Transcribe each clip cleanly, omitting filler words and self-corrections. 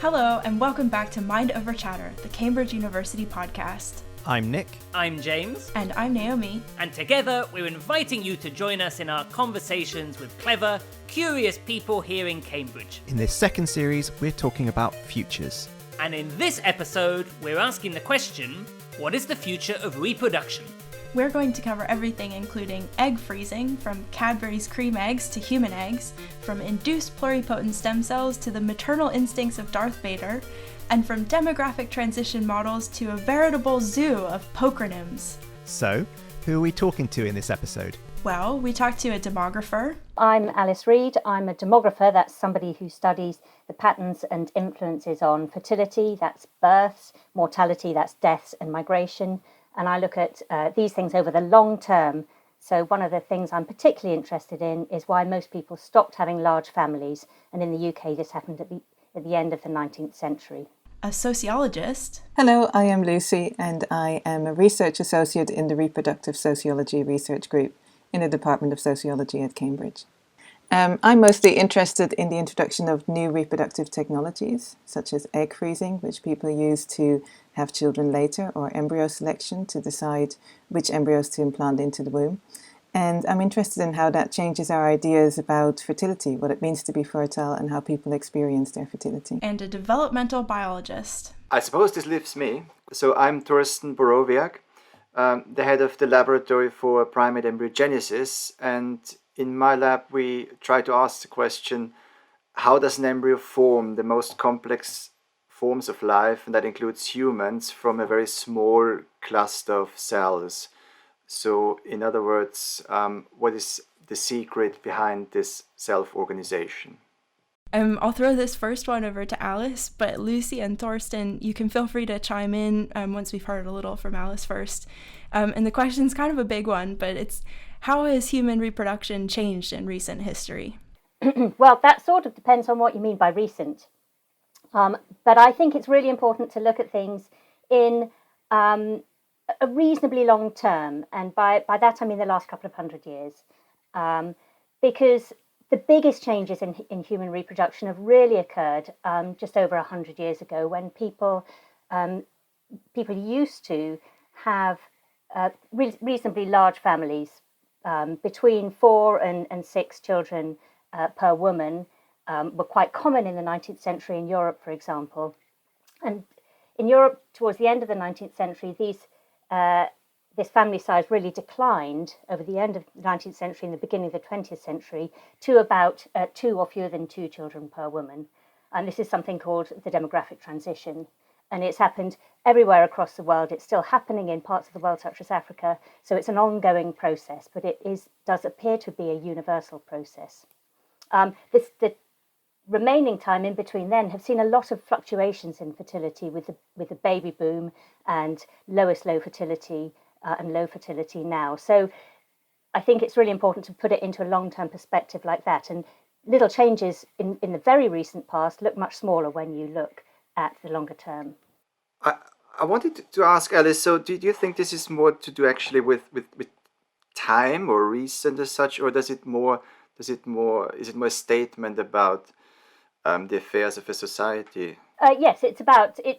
Hello, and welcome back to Mind Over Chatter, the Cambridge University podcast. I'm Nick. I'm James. And I'm Naomi. And together, we're inviting you to join us in our conversations with clever, curious people here in Cambridge. In this second series, we're talking about futures. And in this episode, we're asking the question, what is the future of reproduction? We're going to cover everything including egg freezing, from Cadbury's cream eggs to human eggs, from induced pluripotent stem cells to the maternal instincts of Darth Vader, and from demographic transition models to a veritable zoo of pocronyms. So, who are we talking to in this episode? Well, we talked to a demographer. I'm Reid. I'm a demographer. That's somebody who studies the patterns and influences on fertility, that's births, mortality, that's deaths and migration. And I look at these things over the long term. So one of the things I'm particularly interested in is why most people stopped having large families. And in the UK, this happened at the end of the 19th century. A sociologist. Hello, I am Lucy, and I am a research associate in the Reproductive Sociology Research Group in the Department of Sociology at Cambridge. I'm mostly interested in the introduction of new reproductive technologies, such as egg freezing, which people use to have children later, or embryo selection to decide which embryos to implant into the womb. And I'm interested in how that changes our ideas about fertility, what it means to be fertile, and how people experience their fertility. And a developmental biologist. I suppose this leaves me. So I'm Thorsten Boroviak, the head of the Laboratory for Primate Embryogenesis, and in my lab we try to ask the question, how does an embryo form the most complex forms of life, and that includes humans, from a very small cluster of cells? So in other words, what is the secret behind this self-organization? I'll throw this first one over to Alice, but Lucy and Thorsten, you can feel free to chime in once we've heard a little from Alice first. And the question's kind of a big one, but it's, how has human reproduction changed in recent history? Well, that sort of depends on what you mean by recent. But I think it's really important to look at things in a reasonably long term. And by that, I mean the last couple of 100 years. Because the biggest changes in human reproduction have really occurred just over 100 years ago, when people used to have reasonably large families, between 4 and 6 children per woman, were quite common in the 19th century in Europe, for example. And in Europe, towards the end of the 19th century, this family size really declined over the end of the 19th century and the beginning of the 20th century to about 2 or fewer than 2 children per woman. And this is something called the demographic transition. And it's happened everywhere across the world. It's still happening in parts of the world such as Africa. So it's an ongoing process, but it does appear to be a universal process. The remaining time in between then have seen a lot of fluctuations in fertility with the baby boom and low fertility and low fertility now. So I think it's really important to put it into a long-term perspective like that. And little changes in the very recent past look much smaller when you look at the longer term. I wanted to ask Alice, so do you think this is more to do actually with time or recent as such, or is it more a statement about the affairs of a society? Yes, it's about the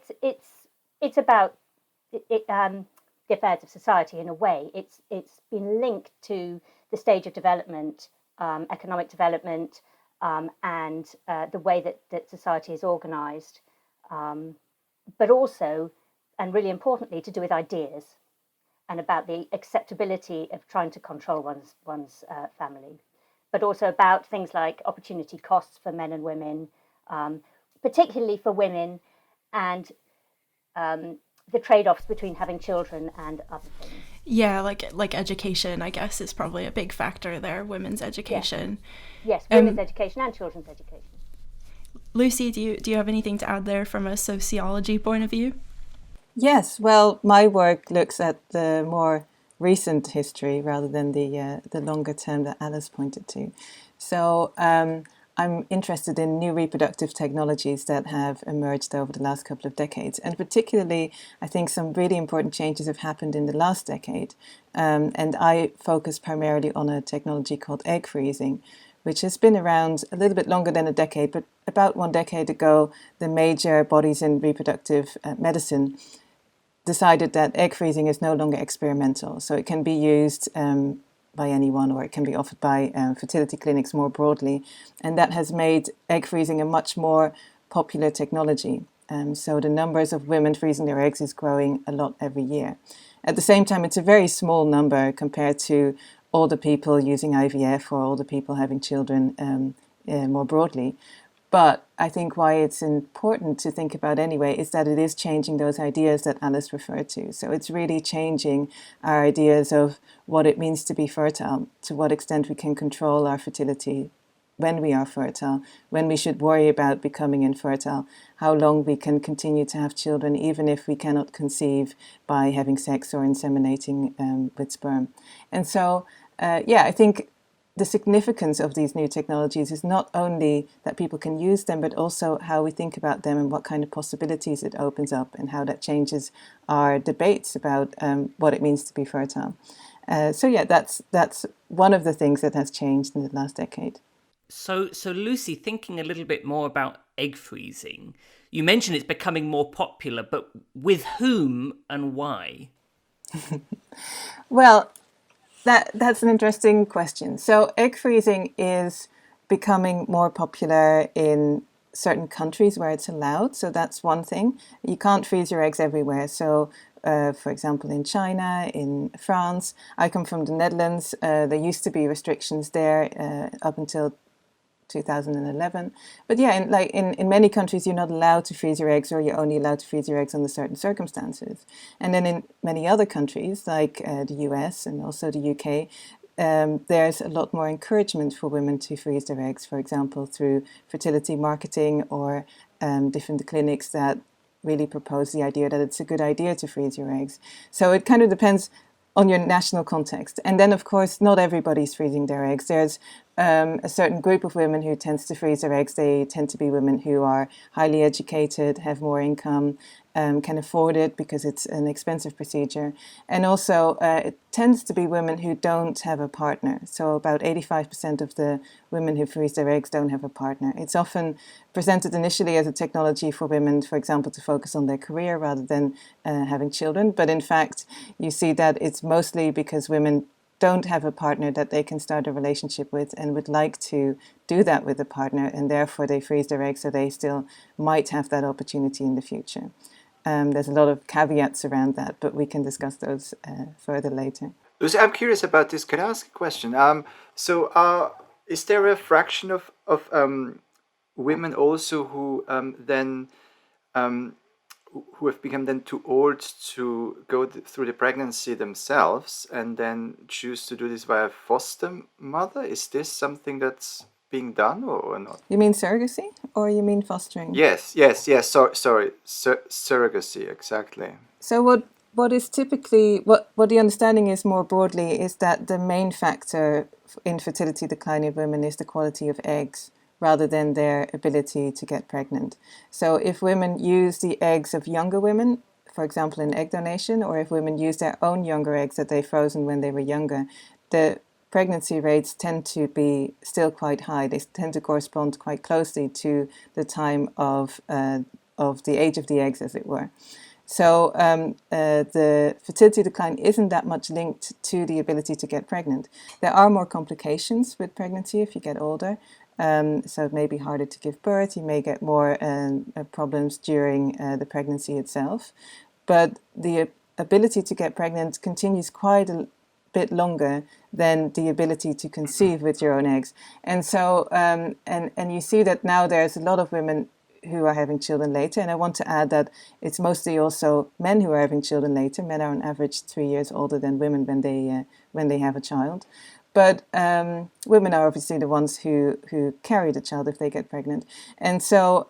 affairs of society in a way. It's been linked to the stage of development, economic development, and the way that society is organised, but also, and really importantly, to do with ideas and about the acceptability of trying to control one's family, but also about things like opportunity costs for men and women, particularly for women, and the trade-offs between having children and other things. Yeah, like education, I guess, is probably a big factor there, women's education. Yes, women's education and children's education. Lucy, do you have anything to add there from a sociology point of view? Yes, well, my work looks at the more recent history rather than the longer term that Alice pointed to. So I'm interested in new reproductive technologies that have emerged over the last couple of decades. And particularly, I think some really important changes have happened in the last decade. And I focus primarily on a technology called egg freezing, which has been around a little bit longer than a decade, but about 1 decade ago, the major bodies in reproductive medicine decided that egg freezing is no longer experimental. So it can be used by anyone, or it can be offered by fertility clinics more broadly. And that has made egg freezing a much more popular technology. So the numbers of women freezing their eggs is growing a lot every year. At the same time, it's a very small number compared to all the people using IVF or all the people having children more broadly. But I think why it's important to think about anyway is that it is changing those ideas that Alice referred to. So it's really changing our ideas of what it means to be fertile, to what extent we can control our fertility when we are fertile, when we should worry about becoming infertile, how long we can continue to have children even if we cannot conceive by having sex or inseminating with sperm. And so, I think the significance of these new technologies is not only that people can use them, but also how we think about them and what kind of possibilities it opens up and how that changes our debates about what it means to be fertile. That's one of the things that has changed in the last decade. So Lucy, thinking a little bit more about egg freezing, you mentioned it's becoming more popular, but with whom and why? Well, that's an interesting question. So egg freezing is becoming more popular in certain countries where it's allowed. So that's one thing. You can't freeze your eggs everywhere. So for example, in China, in France, I come from the Netherlands. There used to be restrictions there up until 2011. But in many countries, you're not allowed to freeze your eggs, or you're only allowed to freeze your eggs under certain circumstances. And then in many other countries, like the US and also the UK, there's a lot more encouragement for women to freeze their eggs, for example, through fertility marketing or different clinics that really propose the idea that it's a good idea to freeze your eggs. So it kind of depends on your national context. And then, of course, not everybody's freezing their eggs. There's a certain group of women who tends to freeze their eggs. They tend to be women who are highly educated, have more income, can afford it because it's an expensive procedure. And also, it tends to be women who don't have a partner. So about 85% of the women who freeze their eggs don't have a partner. It's often presented initially as a technology for women, for example, to focus on their career rather than having children. But in fact, you see that it's mostly because women don't have a partner that they can start a relationship with and would like to do that with a partner, and therefore they freeze their eggs so they still might have that opportunity in the future. There's a lot of caveats around that, but we can discuss those further later. Lucy, I'm curious about this. Can I ask a question? Is there a fraction of women also who who have become then too old to go through the pregnancy themselves and then choose to do this via foster mother? Is this something that's being done or not? You mean surrogacy or you mean fostering? Yes. Sorry, surrogacy, exactly. So what is typically, what the understanding is more broadly is that the main factor in fertility decline in women is the quality of eggs, rather than their ability to get pregnant. So if women use the eggs of younger women, for example, in egg donation, or if women use their own younger eggs that they've frozen when they were younger, the pregnancy rates tend to be still quite high. They tend to correspond quite closely to the time of the age of the eggs, as it were. So the fertility decline isn't that much linked to the ability to get pregnant. There are more complications with pregnancy if you get older. So it may be harder to give birth. You may get more problems during the pregnancy itself. But the ability to get pregnant continues quite a bit longer than the ability to conceive with your own eggs. And so, and you see that now there's a lot of women who are having children later. And I want to add that it's mostly also men who are having children later. Men are on average 3 years older than women when they have a child. But women are obviously the ones who carry the child if they get pregnant. And so,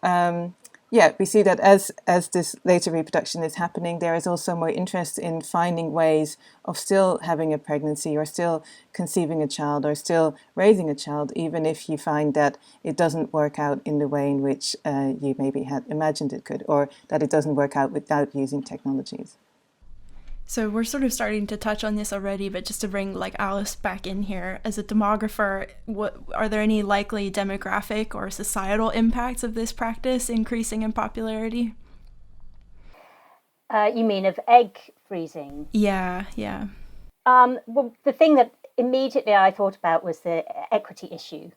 we see that as this later reproduction is happening, there is also more interest in finding ways of still having a pregnancy or still conceiving a child or still raising a child, even if you find that it doesn't work out in the way in which you maybe had imagined it could, or that it doesn't work out without using technologies. So we're sort of starting to touch on this already, but just to bring like Alice back in here as a demographer, are there any likely demographic or societal impacts of this practice increasing in popularity? You mean of egg freezing? Yeah. Well, the thing that immediately I thought about was the equity issue.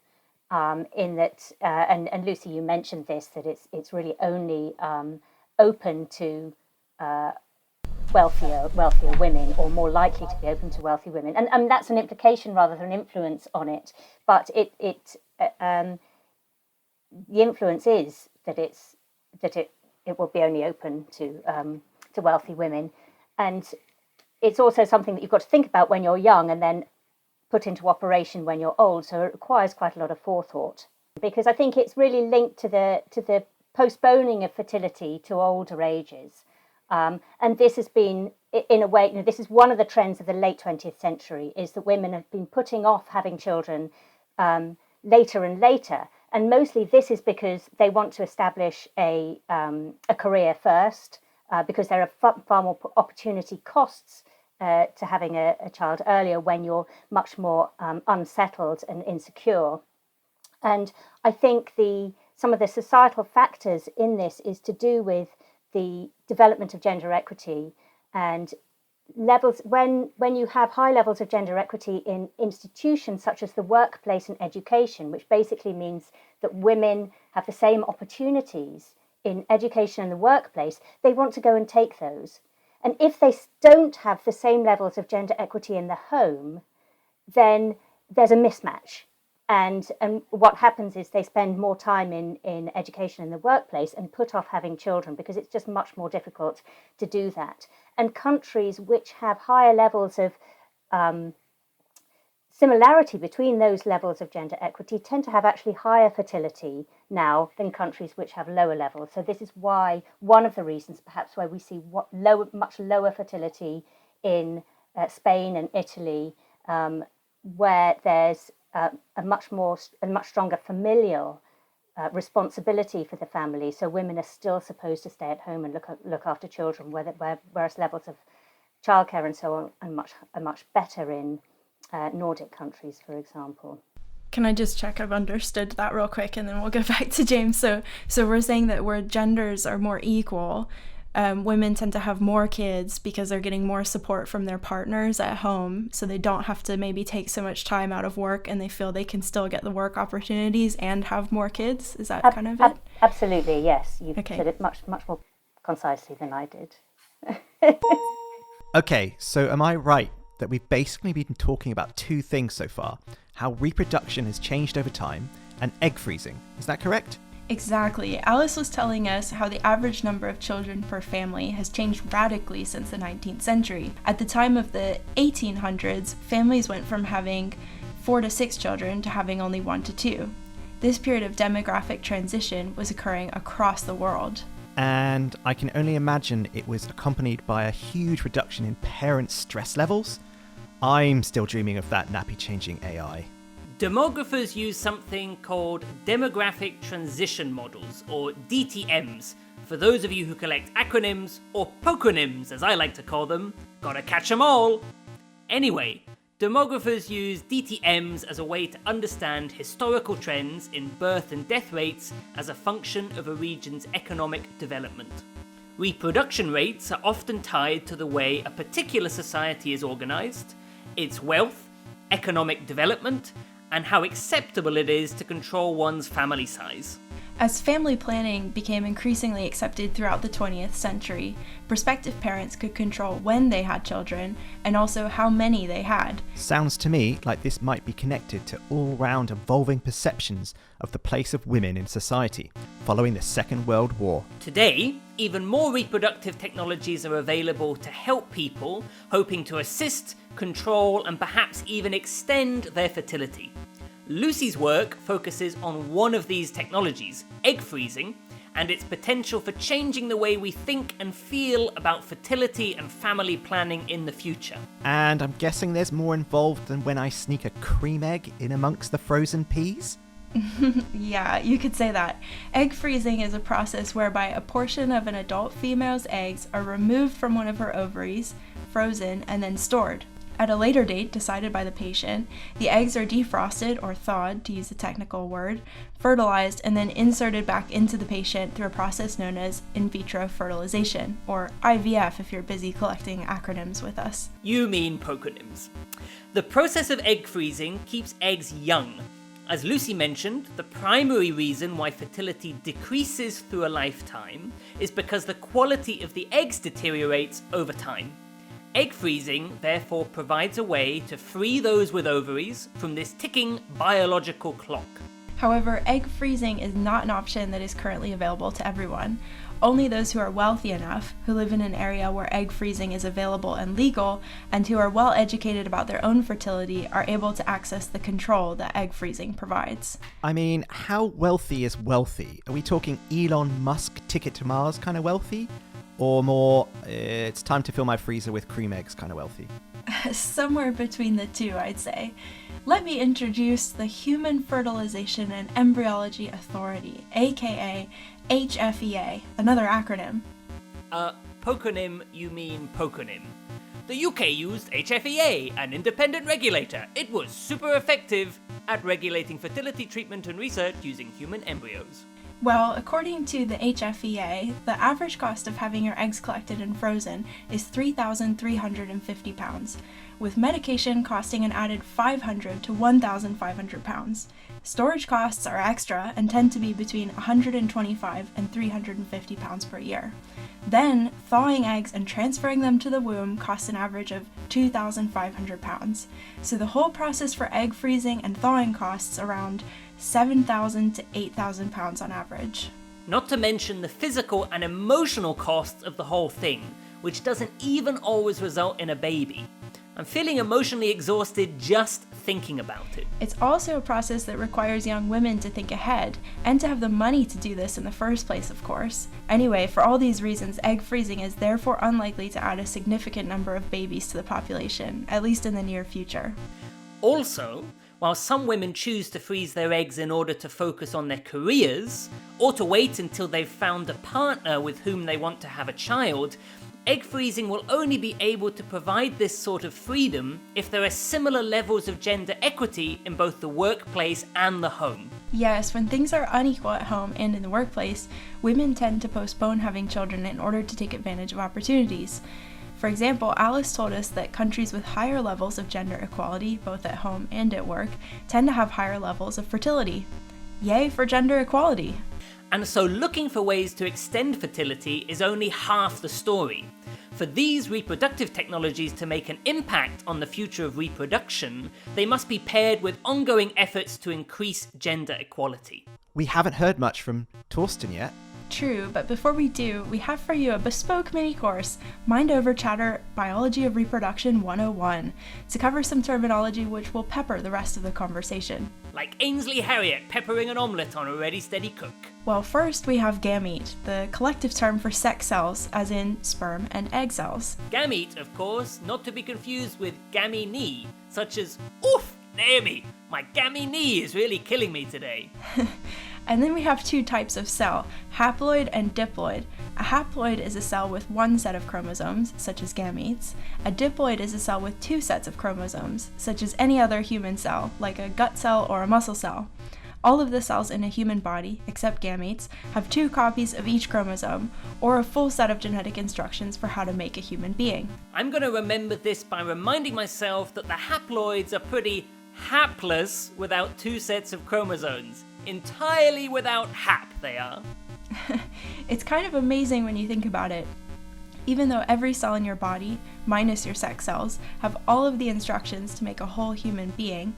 In that, and Lucy, you mentioned this, that it's really only open to wealthier women, or more likely to be open to wealthy women, and that's an implication rather than an influence on it. But the influence is that it will be only open to wealthy women, and it's also something that you've got to think about when you're young, and then put into operation when you're old. So it requires quite a lot of forethought, because I think it's really linked to the postponing of fertility to older ages. And this has been, in a way, this is one of the trends of the late 20th century, is that women have been putting off having children later and later. And mostly this is because they want to establish a career first, because there are far more opportunity costs to having a child earlier when you're much more unsettled and insecure. And I think some of the societal factors in this is to do with the development of gender equity and levels. When you have high levels of gender equity in institutions such as the workplace and education, which basically means that women have the same opportunities in education and the workplace, they want to go and take those. And if they don't have the same levels of gender equity in the home, then there's a mismatch. And what happens is they spend more time in education in the workplace and put off having children, because it's just much more difficult to do that. And countries which have higher levels of similarity between those levels of gender equity tend to have actually higher fertility now than countries which have lower levels. So this is why, one of the reasons perhaps why we see much lower fertility in Spain and Italy, where there's a much stronger familial responsibility for the family. So women are still supposed to stay at home and look after children, whereas levels of childcare and so on are much better in Nordic countries, for example. Can I just check I've understood that real quick, and then we'll go back to James? So we're saying that where genders are more equal, women tend to have more kids because they're getting more support from their partners at home, so they don't have to maybe take so much time out of work, and they feel they can still get the work opportunities and have more kids. Is that kind of it? Absolutely, yes. You've said it much more concisely than I did. Okay, so am I right that we've basically been talking about two things so far: how reproduction has changed over time and egg freezing? Is that correct? Exactly. Alice was telling us how the average number of children per family has changed radically since the 19th century. At the time of the 1800s, families went from having 4 to 6 children to having only 1 to 2. This period of demographic transition was occurring across the world. And I can only imagine it was accompanied by a huge reduction in parents' stress levels. I'm still dreaming of that nappy-changing AI. Demographers use something called demographic transition models, or DTMs. For those of you who collect acronyms, or pocronyms as I like to call them, gotta catch 'em all. Anyway, demographers use DTMs as a way to understand historical trends in birth and death rates as a function of a region's economic development. Reproduction rates are often tied to the way a particular society is organised, its wealth, economic development, and how acceptable it is to control one's family size. As family planning became increasingly accepted throughout the 20th century, prospective parents could control when they had children and also how many they had. Sounds to me like this might be connected to all-round evolving perceptions of the place of women in society following the Second World War. Today, even more reproductive technologies are available to help people hoping to assist, control, and perhaps even extend their fertility. Lucy's work focuses on one of these technologies, egg freezing, and its potential for changing the way we think and feel about fertility and family planning in the future. And I'm guessing there's more involved than when I sneak a cream egg in amongst the frozen peas? Yeah, you could say that. Egg freezing is a process whereby a portion of an adult female's eggs are removed from one of her ovaries, frozen, and then stored. At a later date, decided by the patient, the eggs are defrosted or thawed, to use a technical word, fertilized, and then inserted back into the patient through a process known as in vitro fertilization, or IVF if you're busy collecting acronyms with us. You mean poconyms. The process of egg freezing keeps eggs young. As Lucy mentioned, the primary reason why fertility decreases through a lifetime is because the quality of the eggs deteriorates over time. Egg freezing therefore provides a way to free those with ovaries from this ticking biological clock. However, egg freezing is not an option that is currently available to everyone. Only those who are wealthy enough, who live in an area where egg freezing is available and legal, and who are well educated about their own fertility are able to access the control that egg freezing provides. I mean, how wealthy is wealthy? Are we talking Elon Musk ticket to Mars kind of wealthy? Or more, it's time to fill my freezer with cream eggs kind of wealthy? Somewhere between the two, I'd say. Let me introduce the Human Fertilization and Embryology Authority, aka HFEA, another acronym. Poconym, you mean poconym. The UK used HFEA, an independent regulator. It was super effective at regulating fertility treatment and research using human embryos. Well, according to the HFEA, the average cost of having your eggs collected and frozen is £3,350, with medication costing an added £500 to £1,500. Storage costs are extra and tend to be between £125 and £350 per year. Then, thawing eggs and transferring them to the womb costs an average of £2,500. So the whole process for egg freezing and thawing costs around £7,000 to £8,000 on average. Not to mention the physical and emotional costs of the whole thing, which doesn't even always result in a baby. I'm feeling emotionally exhausted just thinking about it. It's also a process that requires young women to think ahead, and to have the money to do this in the first place, of course. Anyway, for all these reasons, egg freezing is therefore unlikely to add a significant number of babies to the population, at least in the near future. Also, while some women choose to freeze their eggs in order to focus on their careers, or to wait until they've found a partner with whom they want to have a child, egg freezing will only be able to provide this sort of freedom if there are similar levels of gender equity in both the workplace and the home. Yes, when things are unequal at home and in the workplace, women tend to postpone having children in order to take advantage of opportunities. For example, Alice told us that countries with higher levels of gender equality, both at home and at work, tend to have higher levels of fertility. Yay for gender equality! And so looking for ways to extend fertility is only half the story. For these reproductive technologies to make an impact on the future of reproduction, they must be paired with ongoing efforts to increase gender equality. We haven't heard much from Thorsten yet. True, but before we do, we have for you a bespoke mini-course, Mind Over Chatter Biology of Reproduction 101, to cover some terminology which will pepper the rest of the conversation. Like Ainsley Harriott peppering an omelette on a ready steady cook. Well, first we have gamete, the collective term for sex cells, as in sperm and egg cells. Gamete, of course, not to be confused with gammy-knee, such as, oof, Naomi, my gammy-knee is really killing me today. And then we have two types of cell, haploid and diploid. A haploid is a cell with one set of chromosomes, such as gametes. A diploid is a cell with two sets of chromosomes, such as any other human cell, like a gut cell or a muscle cell. All of the cells in a human body, except gametes, have two copies of each chromosome, or a full set of genetic instructions for how to make a human being. I'm going to remember this by reminding myself that the haploids are pretty hapless without two sets of chromosomes. Entirely without hap, they are. It's kind of amazing when you think about it. Even though every cell in your body, minus your sex cells, have all of the instructions to make a whole human being,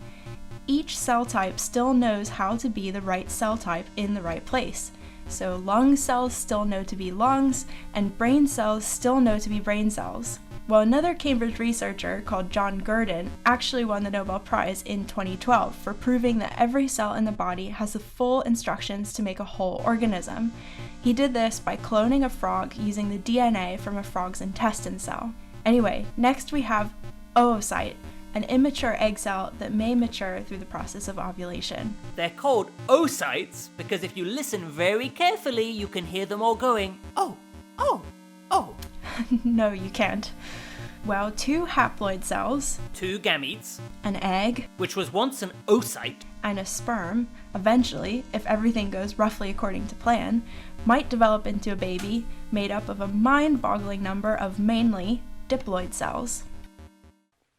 each cell type still knows how to be the right cell type in the right place. So lung cells still know to be lungs, and brain cells still know to be brain cells. Well, another Cambridge researcher called John Gurdon actually won the Nobel Prize in 2012 for proving that every cell in the body has the full instructions to make a whole organism. He did this by cloning a frog using the DNA from a frog's intestine cell. Anyway, next we have oocyte, an immature egg cell that may mature through the process of ovulation. They're called oocytes because if you listen very carefully, you can hear them all going, oh, oh, oh. No, you can't. Well, 2 haploid cells, 2 gametes, an egg, which was once an oocyte, and a sperm, eventually, if everything goes roughly according to plan, might develop into a baby made up of a mind-boggling number of mainly diploid cells.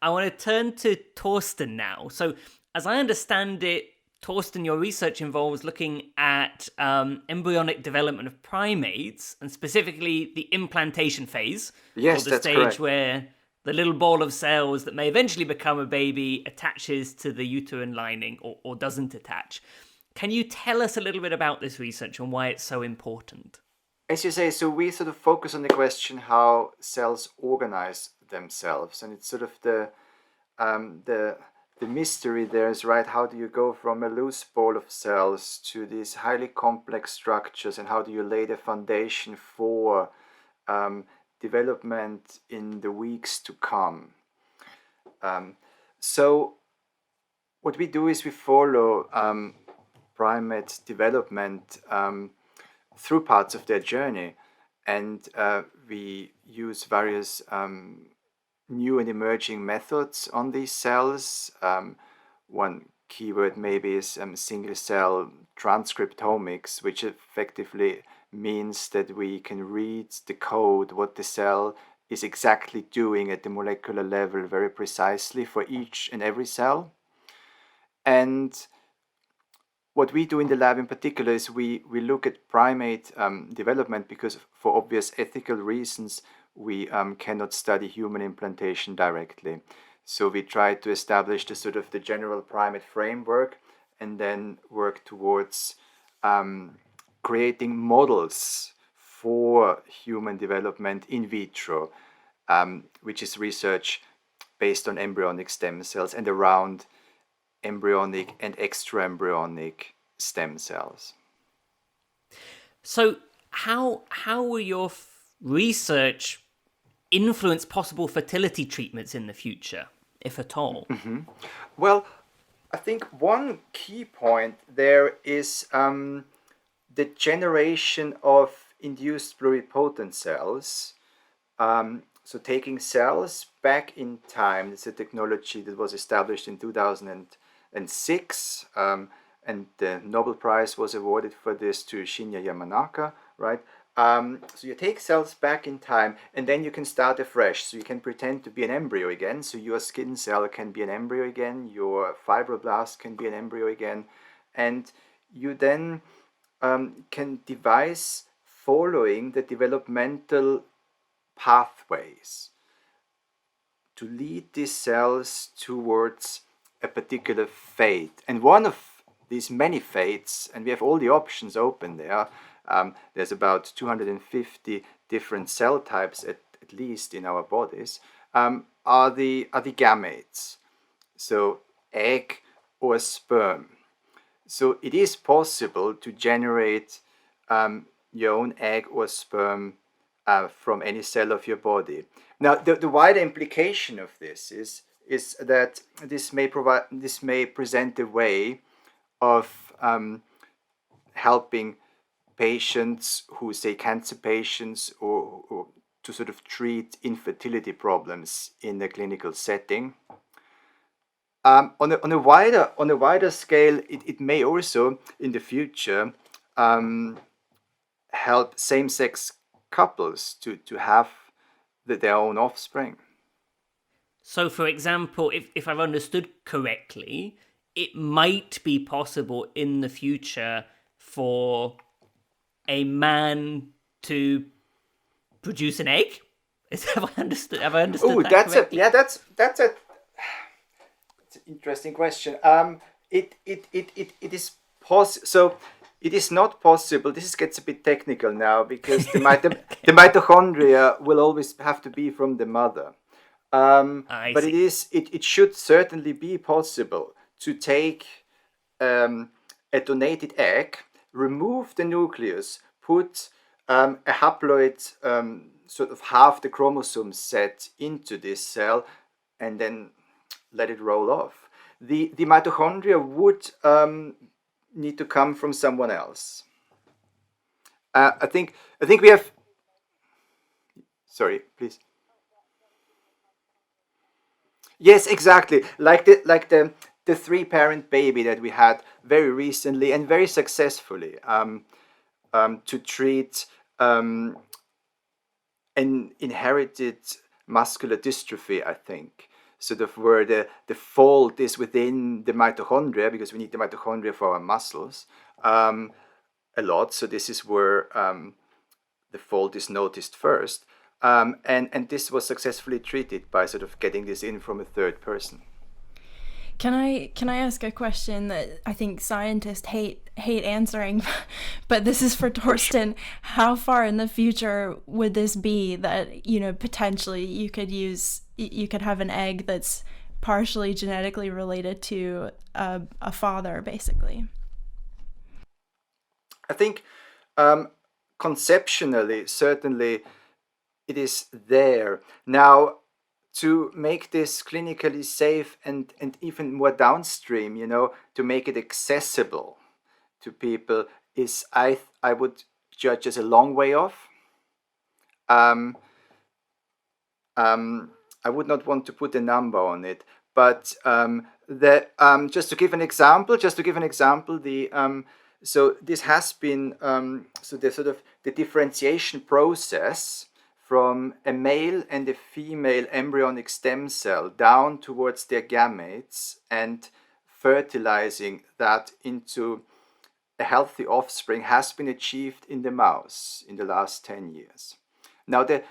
I want to turn to Thorsten now. So, as I understand it, Thorsten, your research involves looking at embryonic development of primates, and specifically the implantation phase. Yes, or the that's stage correct. where the little ball of cells that may eventually become a baby attaches to the uterine lining or doesn't attach. Can you tell us a little bit about this research and why it's so important? As you say, so we sort of focus on the question how cells organize themselves, and it's sort of the mystery there is, right, how do you go from a loose ball of cells to these highly complex structures, and how do you lay the foundation for development in the weeks to come? So what we do is we follow primate development through parts of their journey, and we use various new and emerging methods on these cells. One keyword maybe is single cell transcriptomics, which effectively means that we can read the code, what the cell is exactly doing at the molecular level very precisely for each and every cell. And what we do in the lab in particular is we look at primate development because, for obvious ethical reasons, we cannot study human implantation directly. So we try to establish the sort of the general primate framework and then work towards creating models for human development in vitro, which is research based on embryonic stem cells and around embryonic and extraembryonic stem cells. So how will your research influence possible fertility treatments in the future, if at all? Well, I think one key point there is the generation of induced pluripotent cells. So taking cells back in time, it's a technology that was established in 2006, and the Nobel Prize was awarded for this to Shinya Yamanaka, right? So you take cells back in time, and then you can start afresh. So you can pretend to be an embryo again. So your skin cell can be an embryo again, your fibroblast can be an embryo again, and you then can devise following the developmental pathways to lead these cells towards a particular fate. And one of these many fates, and we have all the options open there, there's about 250 different cell types at least in our bodies, are the gametes, so egg or sperm. So it is possible to generate your own egg or sperm from any cell of your body. Now, the wider implication of this is that this may present a way of helping patients who, say, cancer patients, or to sort of treat infertility problems in a clinical setting. On a wider scale, it may also in the future help same-sex couples to have their own offspring. So, for example, if I've understood correctly, it might be possible in the future for a man to produce an egg. Have I understood? Oh, that that's correctly? it's an interesting question. It is possible. So it is not possible. This gets a bit technical now because the mitochondria will always have to be from the mother. But see. it should certainly be possible to take a donated egg, remove the nucleus, put a haploid, sort of half the chromosome set into this cell, and then let it roll off. The mitochondria would need to come from someone else. I think we have. Sorry, please. Yes, exactly. The three-parent baby that we had very recently and very successfully to treat an inherited muscular dystrophy, I think, sort of where the fault is within the mitochondria, because we need the mitochondria for our muscles a lot. So this is where the fault is noticed first. And this was successfully treated by sort of getting this in from a third person. Can I ask a question that I think scientists hate answering, but this is for Thorsten. How far in the future would this be that, potentially you could have an egg that's partially genetically related to a father, basically? I think conceptually, certainly it is there. Now, to make this clinically safe and even more downstream, to make it accessible to people is, I would judge, as a long way off. I would not want to put a number on it, but just to give an example, so this has been so the sort of the differentiation process from a male and a female embryonic stem cell down towards their gametes and fertilizing that into a healthy offspring has been achieved in the mouse in the last 10 years. Now, the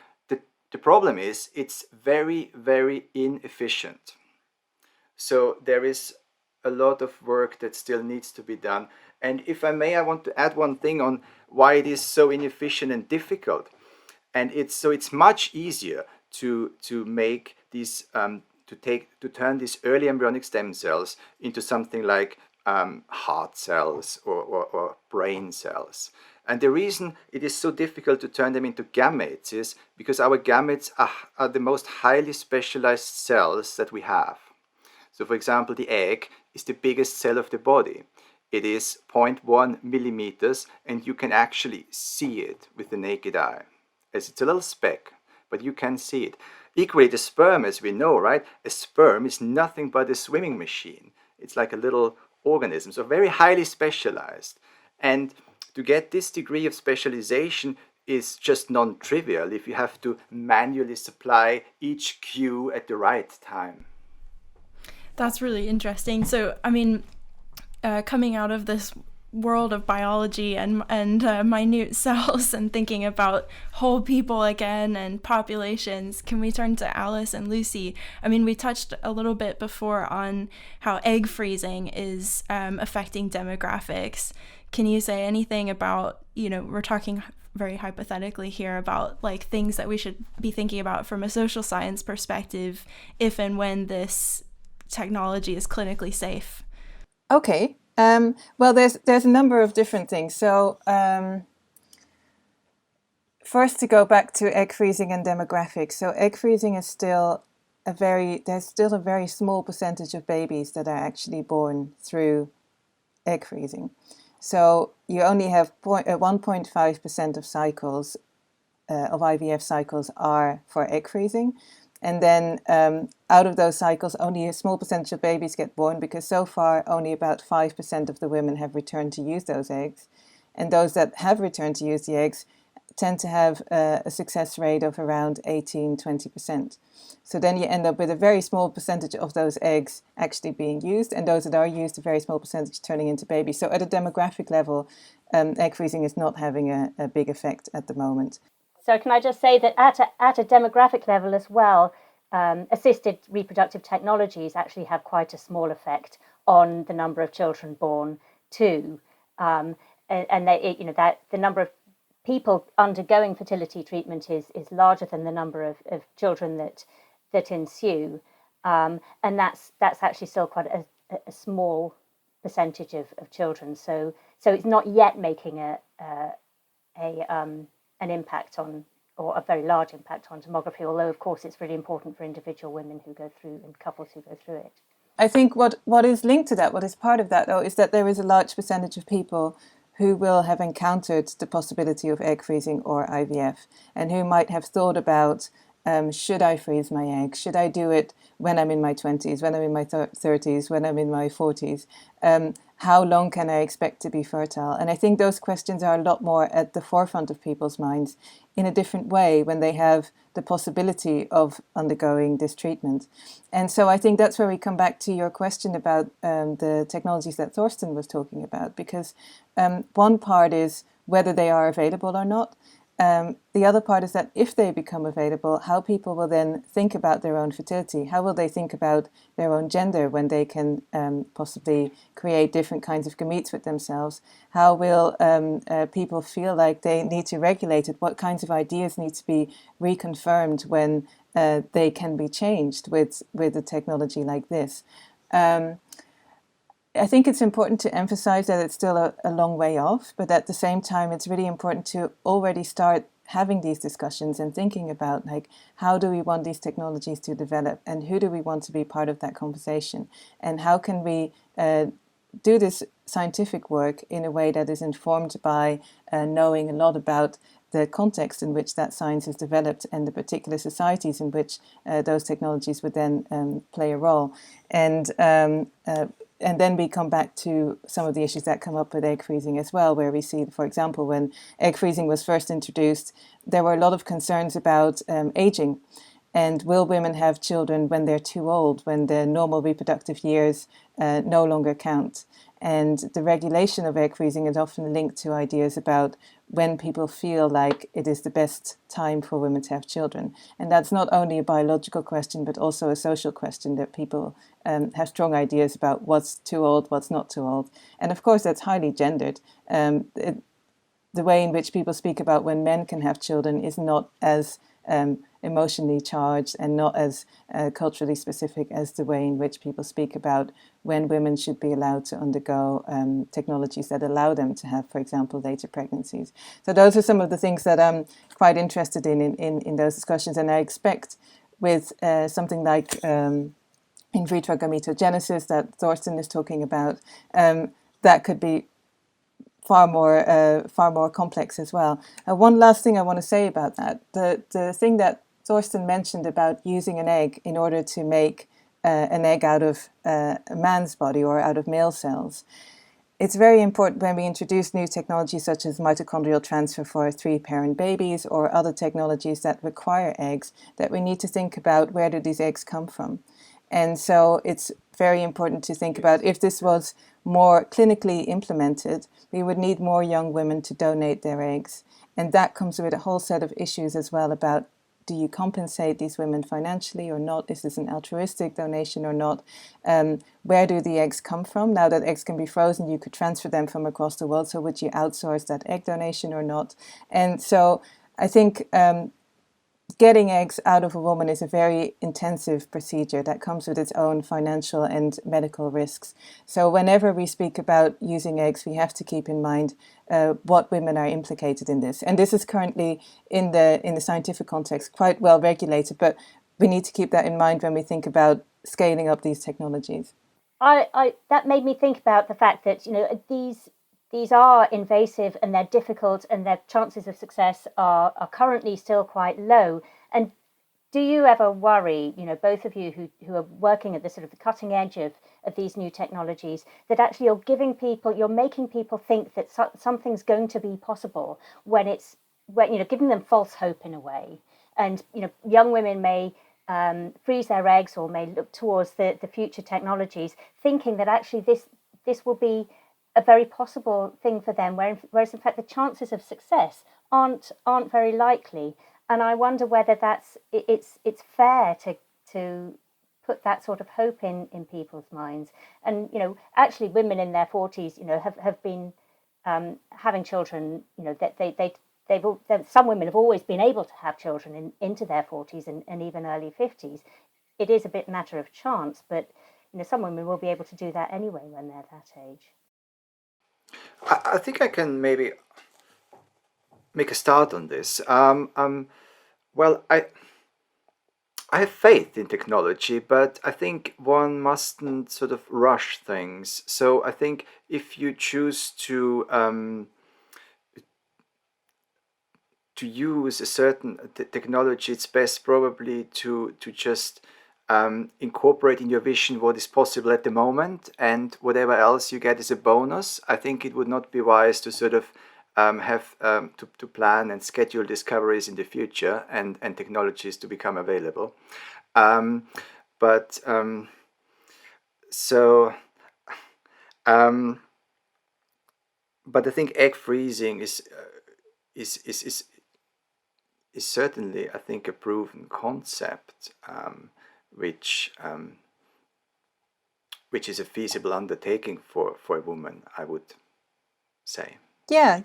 problem is it's very, very inefficient. So there is a lot of work that still needs to be done. And if I may, I want to add one thing on why it is so inefficient and difficult. And it's much easier to make these to turn these early embryonic stem cells into something like heart cells or brain cells. And the reason it is so difficult to turn them into gametes is because our gametes are the most highly specialized cells that we have. So, for example, the egg is the biggest cell of the body. It is 0.1 millimeters, and you can actually see it with the naked eye. As it's a little speck, but you can see it. Equally, the sperm, as we know, right? A sperm is nothing but a swimming machine. It's like a little organism, so very highly specialized. And to get this degree of specialization is just non-trivial if you have to manually supply each cue at the right time. That's really interesting. So, I mean, coming out of this world of biology and minute cells and thinking about whole people again and populations, can we turn to Alice and Lucy? I mean, we touched a little bit before on how egg freezing is affecting demographics. Can you say anything about, we're talking very hypothetically here about like things that we should be thinking about from a social science perspective if and when this technology is clinically safe? Okay. Well, there's a number of different things. So first, to go back to egg freezing and demographics. So egg freezing is there's still a very small percentage of babies that are actually born through egg freezing. So you only have 1.5% of cycles, of IVF cycles are for egg freezing. And then out of those cycles, only a small percentage of babies get born because so far only about 5% of the women have returned to use those eggs. And those that have returned to use the eggs tend to have a success rate of around 18-20%. So then you end up with a very small percentage of those eggs actually being used, and those that are used, a very small percentage turning into babies. So at a demographic level, egg freezing is not having a big effect at the moment. So can I just say that at a demographic level as well, assisted reproductive technologies actually have quite a small effect on the number of children born too, and that the number of people undergoing fertility treatment is larger than the number of children that ensue, and that's actually still quite a small percentage of children. So it's not yet making an impact on, or a very large impact on demography, although of course it's really important for individual women who go through and couples who go through it. I think what is linked to that, what is part of that though, is that there is a large percentage of people who will have encountered the possibility of egg freezing or IVF and who might have thought about should I freeze my eggs? Should I do it when I'm in my 20s, when I'm in my 30s, when I'm in my 40s? How long can I expect to be fertile? And I think those questions are a lot more at the forefront of people's minds in a different way when they have the possibility of undergoing this treatment. And so I think that's where we come back to your question about the technologies that Thorsten was talking about, because one part is whether they are available or not. The other part is that if they become available, how people will then think about their own fertility. How will they think about their own gender when they can possibly create different kinds of gametes with themselves? How will people feel like they need to regulate it? What kinds of ideas need to be reconfirmed when they can be changed with a technology like this? I think it's important to emphasize that it's still a long way off, but at the same time, it's really important to already start having these discussions and thinking about, like, how do we want these technologies to develop and who do we want to be part of that conversation, and how can we do this scientific work in a way that is informed by knowing a lot about the context in which that science is developed and the particular societies in which those technologies would then play a role. And then we come back to some of the issues that come up with egg freezing as well, where we see, for example, when egg freezing was first introduced, there were a lot of concerns about aging. And will women have children when they're too old, when their normal reproductive years no longer count? And the regulation of egg freezing is often linked to ideas about when people feel like it is the best time for women to have children. And that's not only a biological question, but also a social question, that people have strong ideas about what's too old, what's not too old. And of course, that's highly gendered. The way in which people speak about when men can have children is not as emotionally charged and not as culturally specific as the way in which people speak about when women should be allowed to undergo technologies that allow them to have, for example, later pregnancies. So those are some of the things that I'm quite interested in those discussions. And I expect with something like in vitro gametogenesis that Thorsten is talking about, that could be far more complex as well. One last thing I want to say about that: the thing that Thorsten mentioned about using an egg in order to make an egg out of a man's body or out of male cells. It's very important when we introduce new technologies such as mitochondrial transfer for 3-parent babies or other technologies that require eggs, that we need to think about where do these eggs come from. And so it's very important to think about, if this was more clinically implemented, we would need more young women to donate their eggs. And that comes with a whole set of issues as well about, do you compensate these women financially or not? Is this an altruistic donation or not? Where do the eggs come from? Now that eggs can be frozen, you could transfer them from across the world. So would you outsource that egg donation or not? And so I think getting eggs out of a woman is a very intensive procedure that comes with its own financial and medical risks. So whenever we speak about using eggs, we have to keep in mind what women are implicated in this. And this is currently in the scientific context quite well regulated, but we need to keep that in mind when we think about scaling up these technologies. That made me think about the fact that, these are invasive and they're difficult and their chances of success are currently still quite low. And do you ever worry, both of you who are working at the sort of the cutting edge of these new technologies, that actually you're making people think that something's going to be possible when giving them false hope in a way. And, young women may freeze their eggs or may look towards the future technologies thinking that actually this will be a very possible thing for them, whereas in fact the chances of success aren't very likely. And I wonder whether it's fair to put that sort of hope in people's minds. And actually women in their 40s have been having children. That some women have always been able to have children into their 40s and even early 50s. It is a bit matter of chance, but some women will be able to do that anyway when they're that age. I think I can maybe make a start on this. Well, I have faith in technology, but I think one mustn't sort of rush things. So I think if you choose to to use a certain technology, it's best probably to just incorporate in your vision what is possible at the moment, and whatever else you get is a bonus. I think it would not be wise to sort of have to plan and schedule discoveries in the future and technologies to become available. But I think egg freezing is certainly, I think, a proven concept, which is a feasible undertaking for a woman, I would say. Yeah.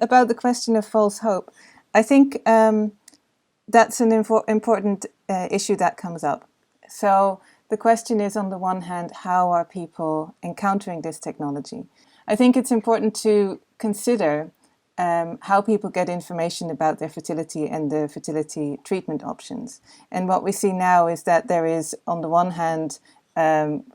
About the question of false hope, I think that's an important issue that comes up. So the question is, on the one hand, how are people encountering this technology? I think it's important to consider how people get information about their fertility and the fertility treatment options. And what we see now is that there is, on the one hand,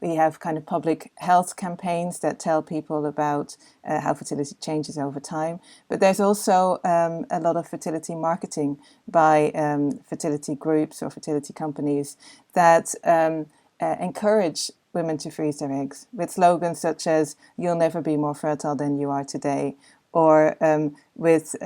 we have kind of public health campaigns that tell people about how fertility changes over time. But there's also a lot of fertility marketing by fertility groups or fertility companies that encourage women to freeze their eggs with slogans such as "You'll never be more fertile than you are today," or with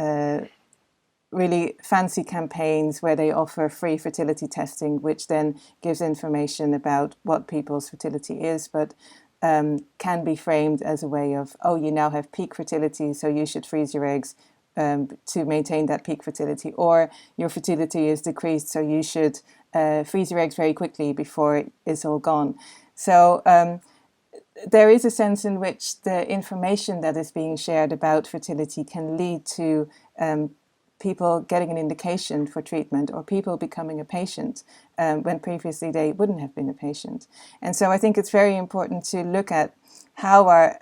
really fancy campaigns where they offer free fertility testing, which then gives information about what people's fertility is, but can be framed as a way of, oh, you now have peak fertility, so you should freeze your eggs to maintain that peak fertility, or your fertility is decreased, so you should freeze your eggs very quickly before it's all gone. So there is a sense in which the information that is being shared about fertility can lead to people getting an indication for treatment, or people becoming a patient when previously they wouldn't have been a patient. And so I think it's very important to look at how our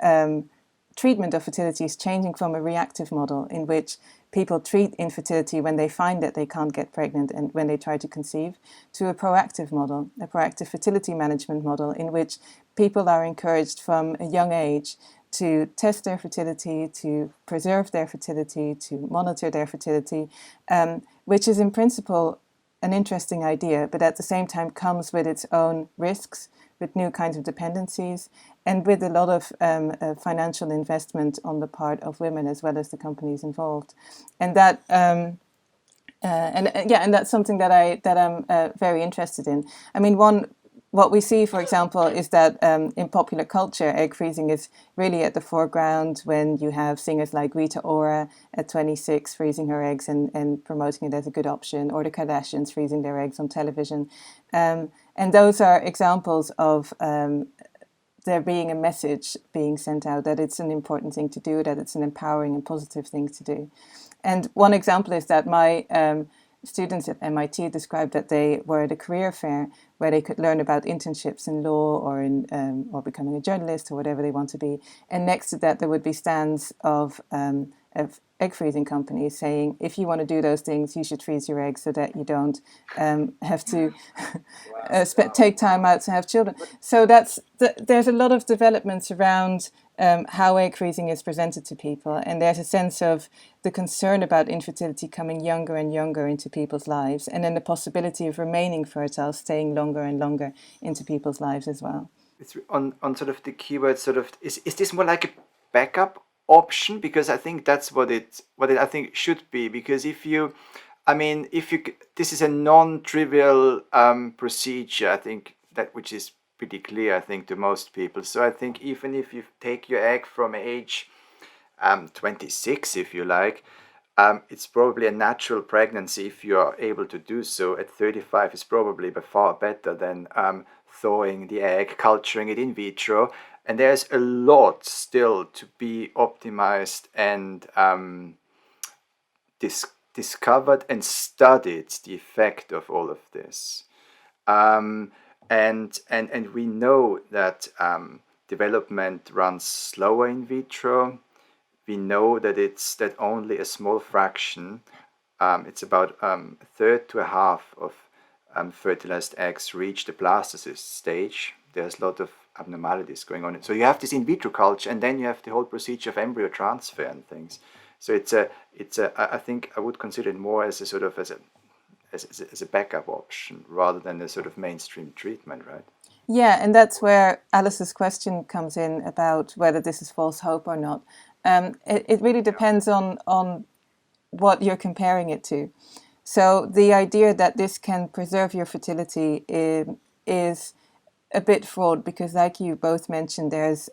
treatment of fertility is changing from a reactive model in which people treat infertility when they find that they can't get pregnant and when they try to conceive, to a proactive model, a proactive fertility management model in which people are encouraged from a young age to test their fertility, to preserve their fertility, to monitor their fertility, which is in principle an interesting idea, but at the same time comes with its own risks, with new kinds of dependencies, and with a lot of financial investment on the part of women as well as the companies involved, and that and that's something that I'm very interested in. I mean, what we see, for example, is that in popular culture, egg freezing is really at the foreground when you have singers like Rita Ora at 26 freezing her eggs and promoting it as a good option, or the Kardashians freezing their eggs on television. And those are examples of there being a message being sent out that it's an important thing to do, that it's an empowering and positive thing to do. And one example is that my students at MIT described that they were at a career fair where they could learn about internships in law or in or becoming a journalist or whatever they want to be. And next to that, there would be stands of egg freezing companies saying, if you want to do those things, you should freeze your eggs so that you don't have to take time out to have children. So there's a lot of developments around how egg freezing is presented to people, and there's a sense of the concern about infertility coming younger and younger into people's lives, and then the possibility of remaining fertile, staying longer and longer into people's lives as well. It's on sort of the keyword sort of is this more like a backup option? Because I think that's what it I think should be. Because if you this is a non-trivial procedure, I think that which is pretty clear, I think, to most people. So I think even if you take your egg from age 26, if you like, it's probably a natural pregnancy if you are able to do so at 35 is probably by far better than thawing the egg, culturing it in vitro. And there's a lot still to be optimized and discovered and studied, the effect of all of this. And we know that development runs slower in vitro. We know that only a small fraction, it's about a third to a half of fertilized eggs reach the blastocyst stage. There's a lot of abnormalities going on. So you have this in vitro culture, and then you have the whole procedure of embryo transfer and things. So I think I would consider it more as a sort of as a backup option rather than a sort of mainstream treatment, right? Yeah, and that's where Alice's question comes in about whether this is false hope or not. It really depends on what you're comparing it to. So the idea that this can preserve your fertility is a bit fraught because, like you both mentioned, there's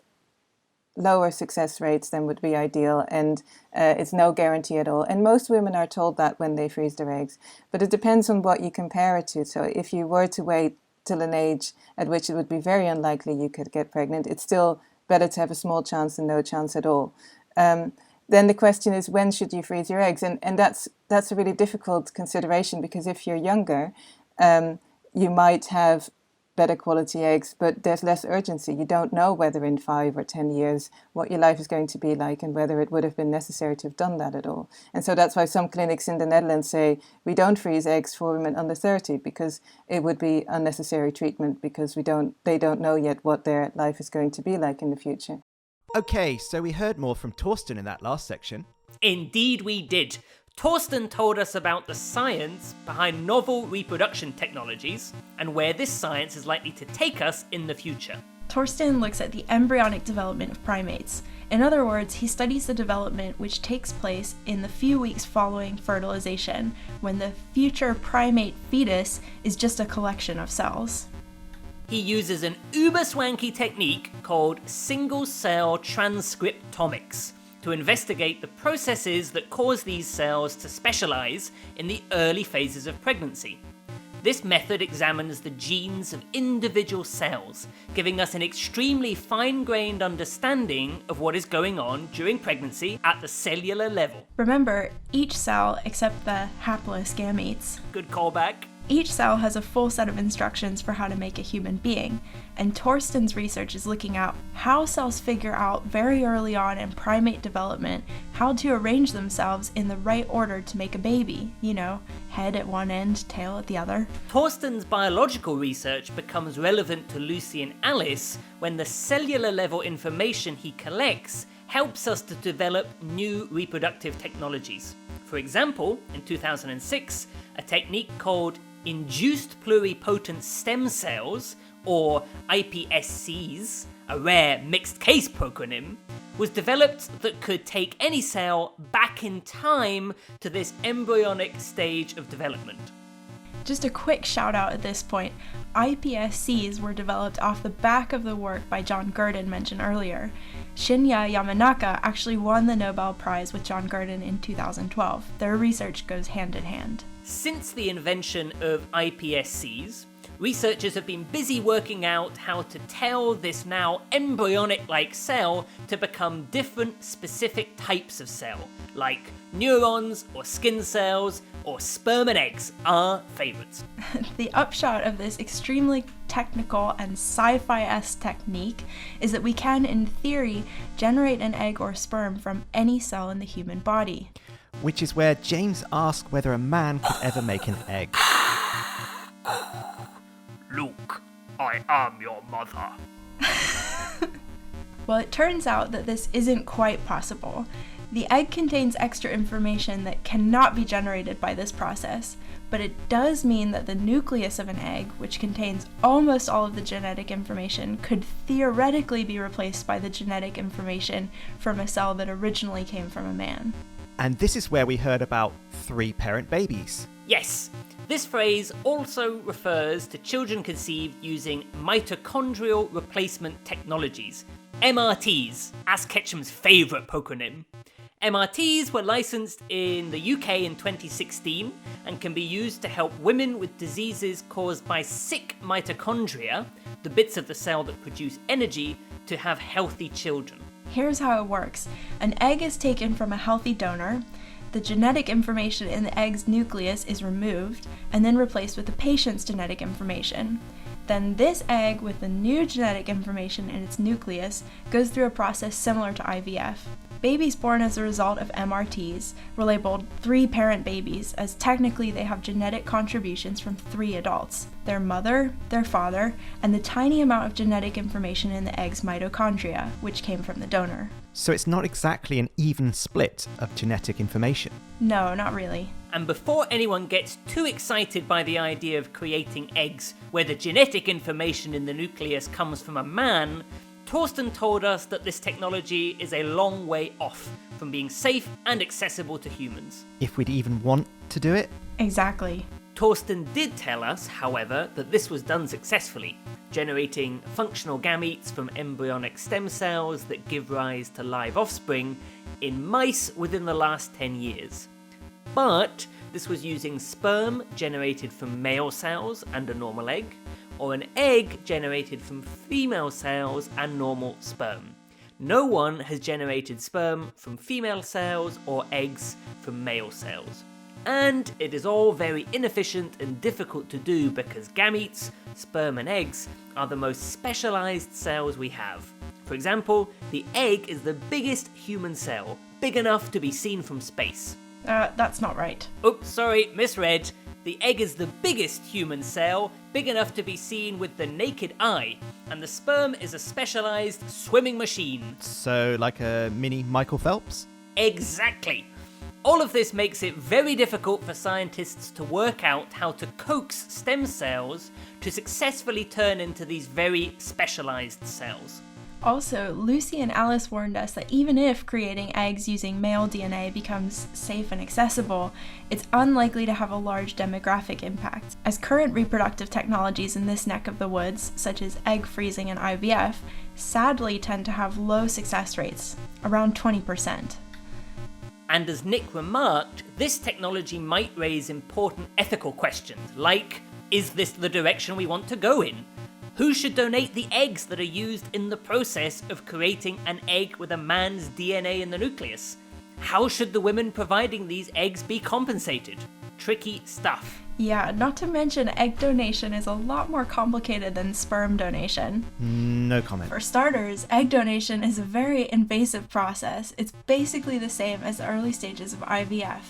lower success rates than would be ideal, and it's no guarantee at all. And most women are told that when they freeze their eggs. But it depends on what you compare it to. So if you were to wait till an age at which it would be very unlikely you could get pregnant, it's still better to have a small chance than no chance at all. Then the question is, when should you freeze your eggs? And that's a really difficult consideration, because if you're younger, you might have better quality eggs, but there's less urgency. You don't know whether in 5 or 10 years what your life is going to be like and whether it would have been necessary to have done that at all. And so that's why some clinics in the Netherlands say we don't freeze eggs for women under 30, because it would be unnecessary treatment, because they don't know yet what their life is going to be like in the future. Okay, so we heard more from Thorsten in that last section. Indeed we did. Thorsten told us about the science behind novel reproduction technologies and where this science is likely to take us in the future. Thorsten looks at the embryonic development of primates. In other words, he studies the development which takes place in the few weeks following fertilization, when the future primate fetus is just a collection of cells. He uses an uber-swanky technique called single-cell transcriptomics to investigate the processes that cause these cells to specialize in the early phases of pregnancy. This method examines the genes of individual cells, giving us an extremely fine-grained understanding of what is going on during pregnancy at the cellular level. Remember, each cell, except the hapless gametes, Good callback. each cell has a full set of instructions for how to make a human being, and Thorsten's research is looking at how cells figure out very early on in primate development how to arrange themselves in the right order to make a baby. You know, head at one end, tail at the other. Thorsten's biological research becomes relevant to Lucy and Alice when the cellular level information he collects helps us to develop new reproductive technologies. For example, in 2006, a technique called Induced pluripotent stem cells, or iPSCs, a rare mixed case proconym, was developed that could take any cell back in time to this embryonic stage of development. Just a quick shout out at this point, iPSCs were developed off the back of the work by John Gurdon mentioned earlier. Shinya Yamanaka actually won the Nobel Prize with John Gurdon in 2012. Their research goes hand in hand. Since the invention of iPSCs, researchers have been busy working out how to tell this now embryonic-like cell to become different specific types of cell, like neurons or skin cells or sperm and eggs, our favourites. The upshot of this extremely technical and sci-fi-esque technique is that we can, in theory, generate an egg or sperm from any cell in the human body. Which is where James asked whether a man could ever make an egg. Luke, I am your mother. Well, it turns out that this isn't quite possible. The egg contains extra information that cannot be generated by this process, but it does mean that the nucleus of an egg, which contains almost all of the genetic information, could theoretically be replaced by the genetic information from a cell that originally came from a man. And this is where we heard about 3-parent babies. Yes, this phrase also refers to children conceived using mitochondrial replacement technologies, MRTs, Ask Ketchum's favourite poconym. MRTs were licensed in the UK in 2016 and can be used to help women with diseases caused by sick mitochondria, the bits of the cell that produce energy, to have healthy children. Here's how it works. An egg is taken from a healthy donor, the genetic information in the egg's nucleus is removed, and then replaced with the patient's genetic information. Then this egg with the new genetic information in its nucleus goes through a process similar to IVF. Babies born as a result of MRTs were labeled 3-parent babies, as technically they have genetic contributions from 3 adults: their mother, their father, and the tiny amount of genetic information in the egg's mitochondria, which came from the donor. So it's not exactly an even split of genetic information. No, not really. And before anyone gets too excited by the idea of creating eggs where the genetic information in the nucleus comes from a man, Thorsten told us that this technology is a long way off from being safe and accessible to humans. If we'd even want to do it? Exactly. Thorsten did tell us, however, that this was done successfully, generating functional gametes from embryonic stem cells that give rise to live offspring in mice within the last 10 years. But this was using sperm generated from male cells and a normal egg, or an egg generated from female cells and normal sperm. No one has generated sperm from female cells or eggs from male cells. And it is all very inefficient and difficult to do because gametes, sperm and eggs, are the most specialized cells we have. For example, the egg is the biggest human cell, big enough to be seen from space. That's not right. Oops, sorry, misread. The egg is the biggest human cell, big enough to be seen with the naked eye, and the sperm is a specialized swimming machine. So like a mini Michael Phelps? Exactly. All of this makes it very difficult for scientists to work out how to coax stem cells to successfully turn into these very specialized cells. Also, Lucy and Alice warned us that even if creating eggs using male DNA becomes safe and accessible, it's unlikely to have a large demographic impact, as current reproductive technologies in this neck of the woods, such as egg freezing and IVF, sadly tend to have low success rates, around 20%. And as Nick remarked, this technology might raise important ethical questions, like, is this the direction we want to go in? Who should donate the eggs that are used in the process of creating an egg with a man's DNA in the nucleus? How should the women providing these eggs be compensated? Tricky stuff. Yeah, not to mention egg donation is a lot more complicated than sperm donation. No comment. For starters, egg donation is a very invasive process. It's basically the same as the early stages of IVF.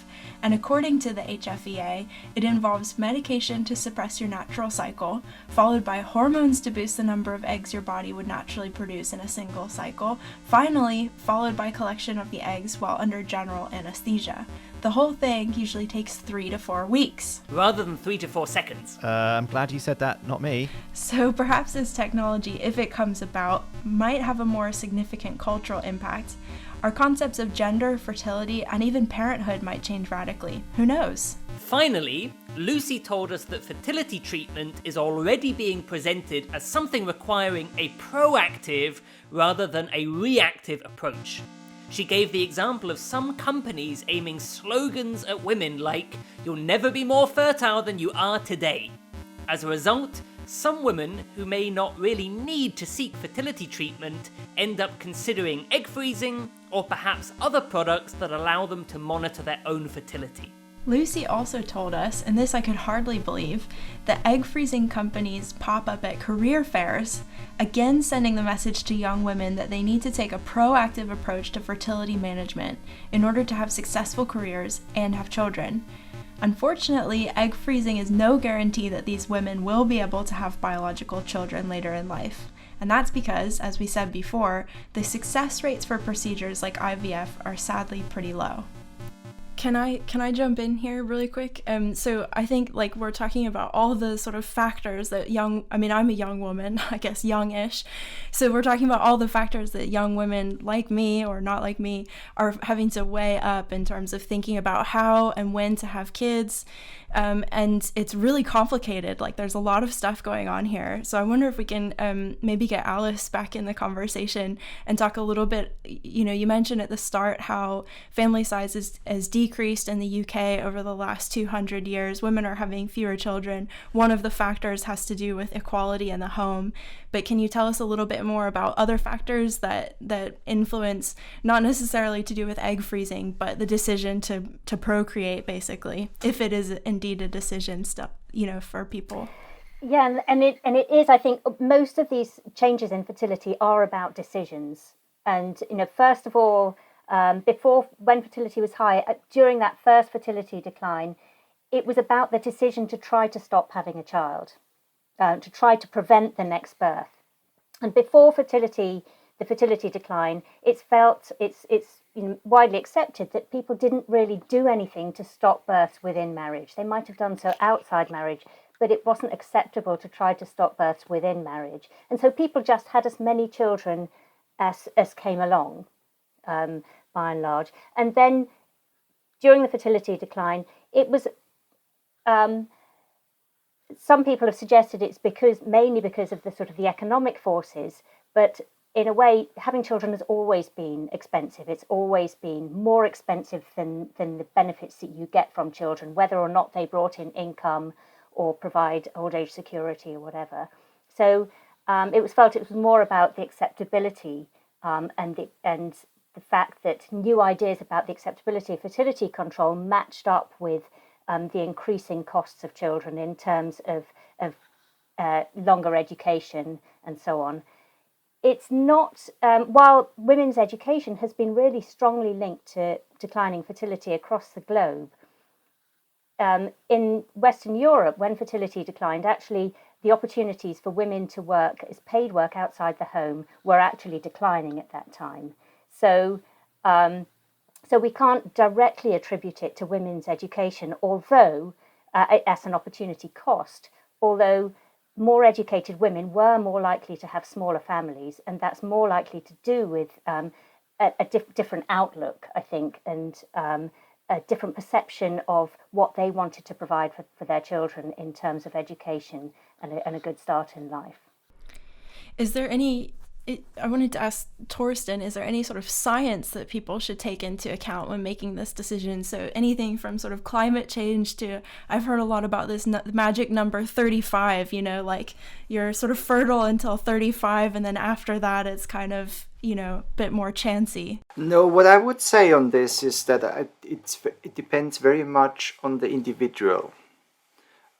And according to the HFEA, it involves medication to suppress your natural cycle, followed by hormones to boost the number of eggs your body would naturally produce in a single cycle, finally followed by collection of the eggs while under general anesthesia. The whole thing usually takes 3 to 4 weeks. Rather than 3 to 4 seconds. I'm glad you said that, not me. So perhaps this technology, if it comes about, might have a more significant cultural impact. Our concepts of gender, fertility, and even parenthood might change radically. Who knows? Finally, Lucy told us that fertility treatment is already being presented as something requiring a proactive rather than a reactive approach. She gave the example of some companies aiming slogans at women like, "You'll never be more fertile than you are today." As a result, some women who may not really need to seek fertility treatment end up considering egg freezing or perhaps other products that allow them to monitor their own fertility. Lucy also told us, and this I could hardly believe, that egg freezing companies pop up at career fairs, again sending the message to young women that they need to take a proactive approach to fertility management in order to have successful careers and have children. Unfortunately, egg freezing is no guarantee that these women will be able to have biological children later in life. And that's because, as we said before, the success rates for procedures like IVF are sadly pretty low. Can I jump in here really quick? So I think we're talking about all the sort of factors that I'm a young woman, I guess youngish. So we're talking about all the factors that young women like me or not like me are having to weigh up in terms of thinking about how and when to have kids. And it's really complicated. There's a lot of stuff going on here. So I wonder if we can maybe get Alice back in the conversation and talk a little bit. You mentioned at the start how family size is decreased in the UK over the last 200 years. Women are having fewer children. One of the factors has to do with equality in the home. But can you tell us a little bit more about other factors that influence, not necessarily to do with egg freezing, but the decision to procreate, basically, if it is indeed a decision for people? Yeah, and it is. I think most of these changes in fertility are about decisions. And first of all, before, when fertility was high, during that first fertility decline, it was about the decision to try to stop having a child, to try to prevent the next birth. And before the fertility decline, it's widely accepted that people didn't really do anything to stop births within marriage. They might have done so outside marriage, but it wasn't acceptable to try to stop births within marriage. And so people just had as many children as came along, by and large. And then during the fertility decline, it was some people have suggested it's mainly because of the sort of the economic forces, but in a way, having children has always been expensive. It's always been more expensive than the benefits that you get from children, whether or not they brought in income or provide old age security or whatever. So it was felt it was more about the acceptability and the fact that new ideas about the acceptability of fertility control matched up with the increasing costs of children in terms of longer education and so on. It's not, while women's education has been really strongly linked to declining fertility across the globe, in Western Europe, when fertility declined, actually the opportunities for women to work as paid work outside the home were actually declining at that time. So we can't directly attribute it to women's education, although as an opportunity cost, although more educated women were more likely to have smaller families, and that's more likely to do with a different outlook, I think, and a different perception of what they wanted to provide for their children in terms of education and a good start in life. Is there any, I wanted to ask Thorsten, is there any sort of science that people should take into account when making this decision? So anything from sort of climate change to, I've heard a lot about this magic number 35, like you're sort of fertile until 35 and then after that it's kind of, a bit more chancy. No, what I would say on this is that it depends very much on the individual.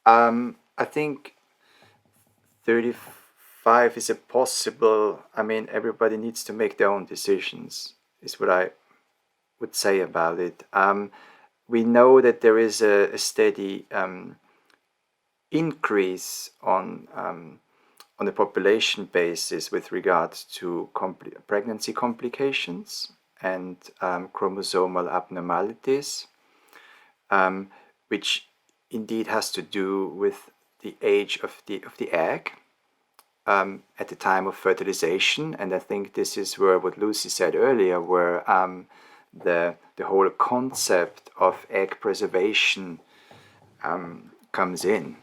I think 35 is a possible, everybody needs to make their own decisions, is what I would say about it. We know that there is a steady increase on a population basis with regards to pregnancy complications and chromosomal abnormalities, which indeed has to do with the age of the egg at the time of fertilization. And I think this is where what Lucy said earlier, where the whole concept of egg preservation comes in.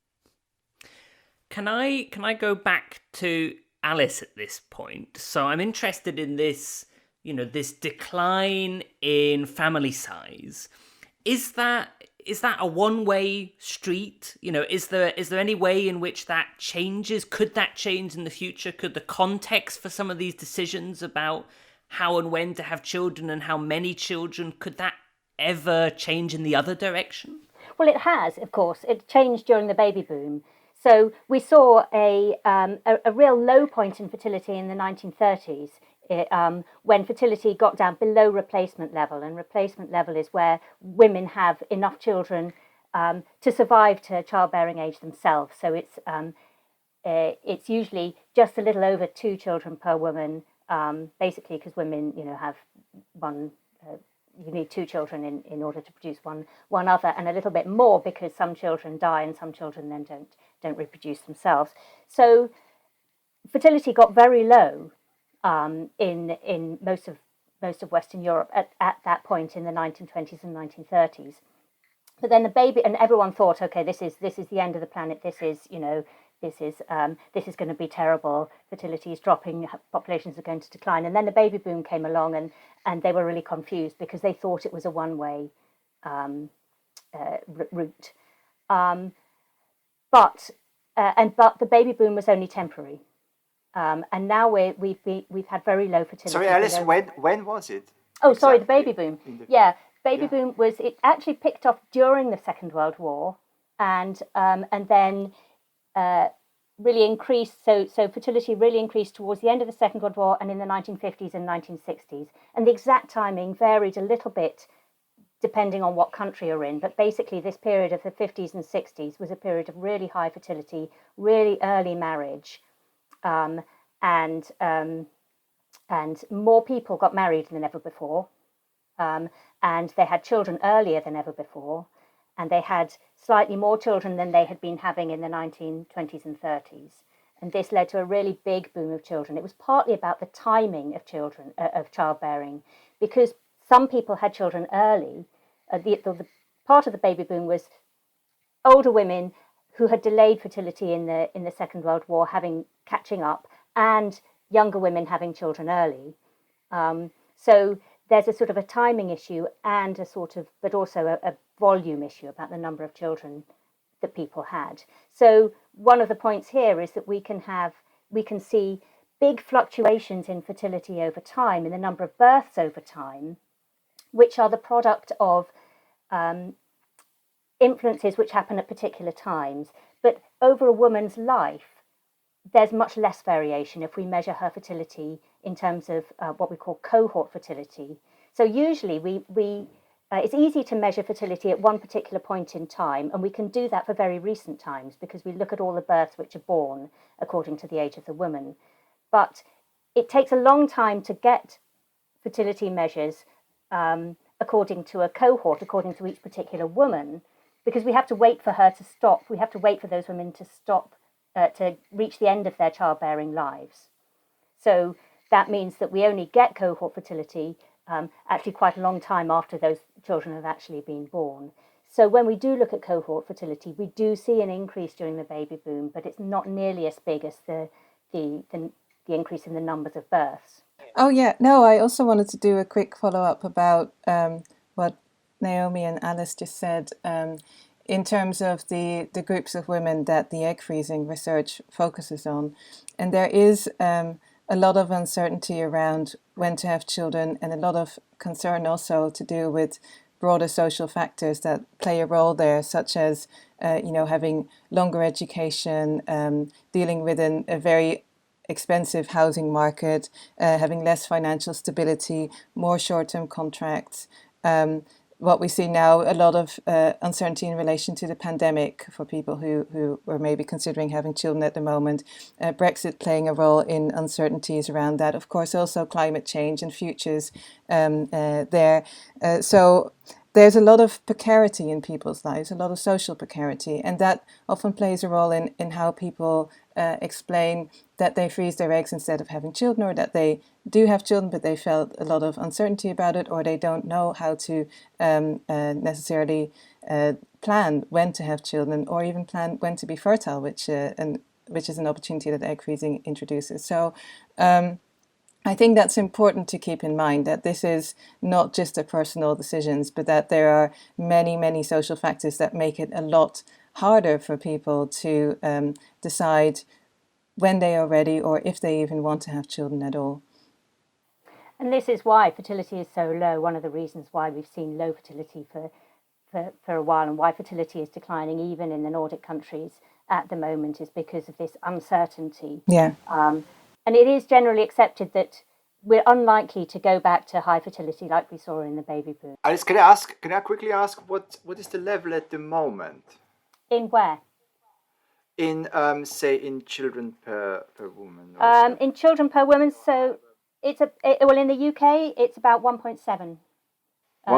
Can I go back to Alice at this point? So I'm interested in this, this decline in family size. Is that a one-way street? Is there any way in which that changes? Could that change in the future? Could the context for some of these decisions about how and when to have children and how many children, could that ever change in the other direction? Well, it has, of course. It changed during the baby boom. So we saw a real low point in fertility in the 1930s when fertility got down below replacement level. And replacement level is where women have enough children to survive to childbearing age themselves. So it's usually just a little over 2 children per woman, basically because women, have one. You need 2 children in order to produce one other, and a little bit more because some children die and some children then don't reproduce themselves. So fertility got very low in most of Western Europe at that point in the 1920s and 1930s. But then the baby, and everyone thought, okay, this is the end of the planet. This is going to be terrible. Fertility is dropping. Populations are going to decline. And then the baby boom came along, and they were really confused because they thought it was a one-way route. But the baby boom was only temporary, and now we've had very low fertility. Sorry, Alice, when was it? Oh, exactly. Sorry, the baby boom. Baby boom it actually picked up during the Second World War, and then really increased. So fertility really increased towards the end of the Second World War and in the 1950s and 1960s. And the exact timing varied a little bit depending on what country you're in. But basically, this period of the 50s and 60s was a period of really high fertility, really early marriage, and more people got married than ever before. And they had children earlier than ever before. And they had slightly more children than they had been having in the 1920s and 30s. And this led to a really big boom of children. It was partly about the timing of of childbearing, because some people had children early. The part of the baby boom was older women who had delayed fertility in the Second World War catching up, and younger women having children early. So there's a sort of a timing issue and but also a volume issue about the number of children that people had. So one of the points here is that we can see big fluctuations in fertility over time, in the number of births over time, which are the product of influences which happen at particular times. But over a woman's life, there's much less variation if we measure her fertility in terms of what we call cohort fertility. So usually it's easy to measure fertility at one particular point in time, and we can do that for very recent times because we look at all the births which are born according to the age of the woman. But it takes a long time to get fertility measures according to a cohort, according to each particular woman, because we have to wait for her to stop. We have to wait for those women to stop, to reach the end of their childbearing lives. So that means that we only get cohort fertility actually quite a long time after those children have actually been born. So when we do look at cohort fertility, we do see an increase during the baby boom, but it's not nearly as big as the increase in the numbers of births. Oh, yeah. No, I also wanted to do a quick follow-up about what Naomi and Alice just said in terms of the groups of women that the egg freezing research focuses on. And there is a lot of uncertainty around when to have children, and a lot of concern also to do with broader social factors that play a role there, such as having longer education, dealing with a very expensive housing market, having less financial stability, more short-term contracts. What we see now, a lot of uncertainty in relation to the pandemic for people who are maybe considering having children at the moment. Brexit playing a role in uncertainties around that. Of course, also climate change and futures there. So there's a lot of precarity in people's lives, a lot of social precarity, and that often plays a role in how people explain that they freeze their eggs instead of having children, or that they do have children but they felt a lot of uncertainty about it, or they don't know how to necessarily plan when to have children, or even plan when to be fertile, which is an opportunity that egg freezing introduces. So I think that's important to keep in mind, that this is not just a personal decisions, but that there are many, many social factors that make it a lot harder for people to decide when they are ready, or if they even want to have children at all. And this is why fertility is so low. One of the reasons why we've seen low fertility for a while, and why fertility is declining even in the Nordic countries at the moment, is because of this uncertainty. Yeah. And it is generally accepted that we're unlikely to go back to high fertility like we saw in the baby boom. Alice, can I quickly ask what is the level at the moment? In where? In say in children per woman. In children per woman, so in the UK it's about 1.7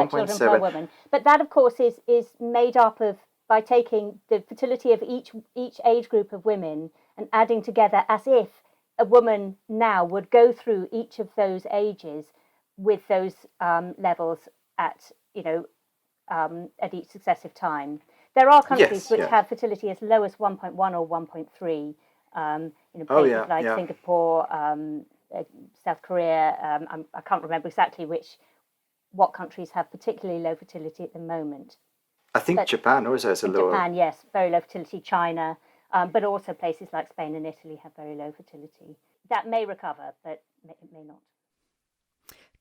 children per woman. But that, of course, is made up of by taking the fertility of each age group of women and adding together as if a woman now would go through each of those ages with those levels at each successive time. There are countries which have fertility as low as 1.1 or 1.3. Places like Singapore, South Korea. I can't remember exactly what countries have particularly low fertility at the moment. I think Japan also has a lower. Japan, yes, very low fertility. China. But also places like Spain and Italy have very low fertility. That may recover, but it may not.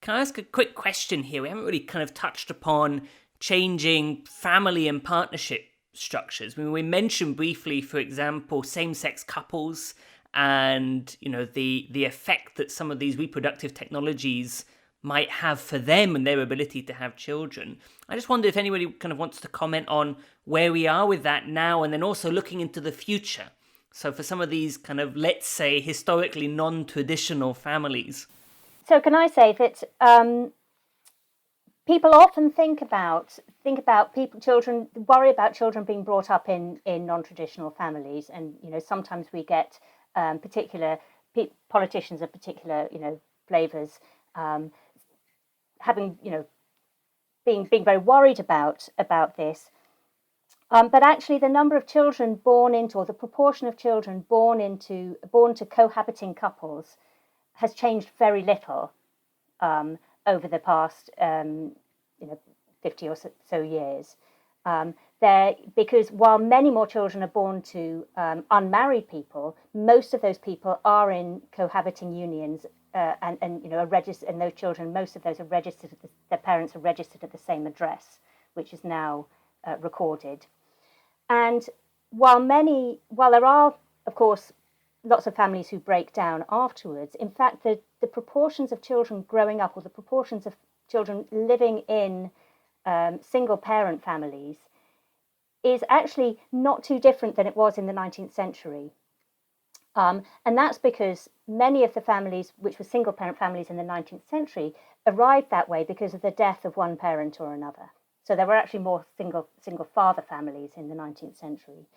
Can I ask a quick question here? We haven't really kind of touched upon changing family and partnership structures. I mean, we mentioned briefly, for example, same-sex couples and, you know, the effect that some of these reproductive technologies might have for them and their ability to have children. I just wonder if anybody kind of wants to comment on where we are with that now, and then also looking into the future. So for some of these kind of, let's say, historically non-traditional families. So can I say that people often worry about children being brought up in non-traditional families, and you know, sometimes we get particular politicians of particular, you know, flavors having, you know, being very worried about this. But actually, the number of children born into, or the proportion of children born to cohabiting couples has changed very little over the past 50 or so years. Because while many more children are born to unmarried people, most of those people are in cohabiting unions, and you know, are registered, and those children, most of those are registered. Their parents are registered at the same address, which is now recorded. And while there are, of course, lots of families who break down afterwards, in fact, the proportions of children growing up, or the proportions of children living in single-parent families, is actually not too different than it was in the 19th century. And that's because many of the families, which were single-parent families in the 19th century, arrived that way because of the death of one parent or another. So there were actually more single-father families in the 19th century.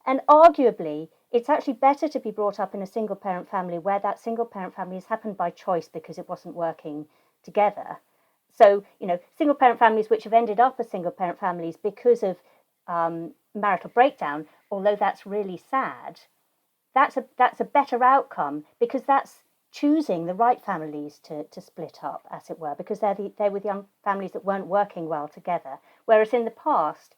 And arguably, it's actually better to be brought up in a single-parent family where that single-parent family has happened by choice because it wasn't working together. So, you know, single-parent families which have ended up as single-parent families because of marital breakdown, although that's really sad, that's a better outcome, because that's choosing the right families to split up, as it were, because they were the young families that weren't working well together. Whereas in the past,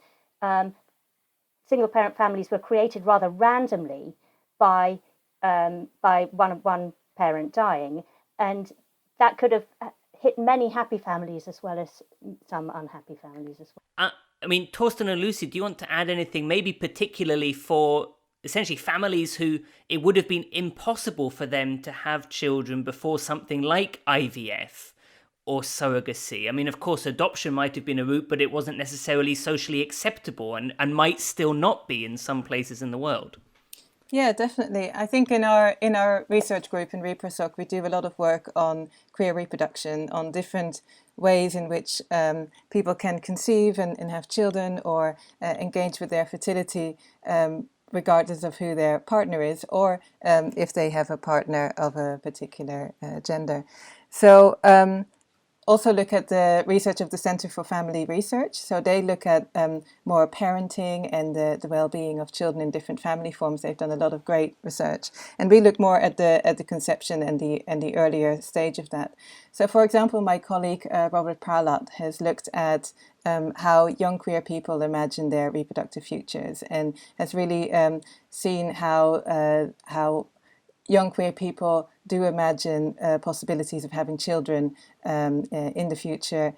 single-parent families were created rather randomly by one parent dying, and that could have hit many happy families as well as some unhappy families as well. I mean, Thorsten and Lucy, do you want to add anything, maybe particularly for essentially families who it would have been impossible for them to have children before something like IVF or surrogacy? I mean, of course, adoption might have been a route, but it wasn't necessarily socially acceptable and might still not be in some places in the world. Yeah, definitely. I think in our research group in ReproSoc, we do a lot of work on queer reproduction, on different ways in which people can conceive and have children, or engage with their fertility, regardless of who their partner is, or if they have a partner of a particular gender. So also look at the research of the Center for Family Research. So they look at more parenting and the well-being of children in different family forms. They've done a lot of great research, and we look more at the conception and the earlier stage of that. So, for example, my colleague Robert Pralat has looked at how young queer people imagine their reproductive futures, and has really seen how young queer people do imagine possibilities of having children in the future,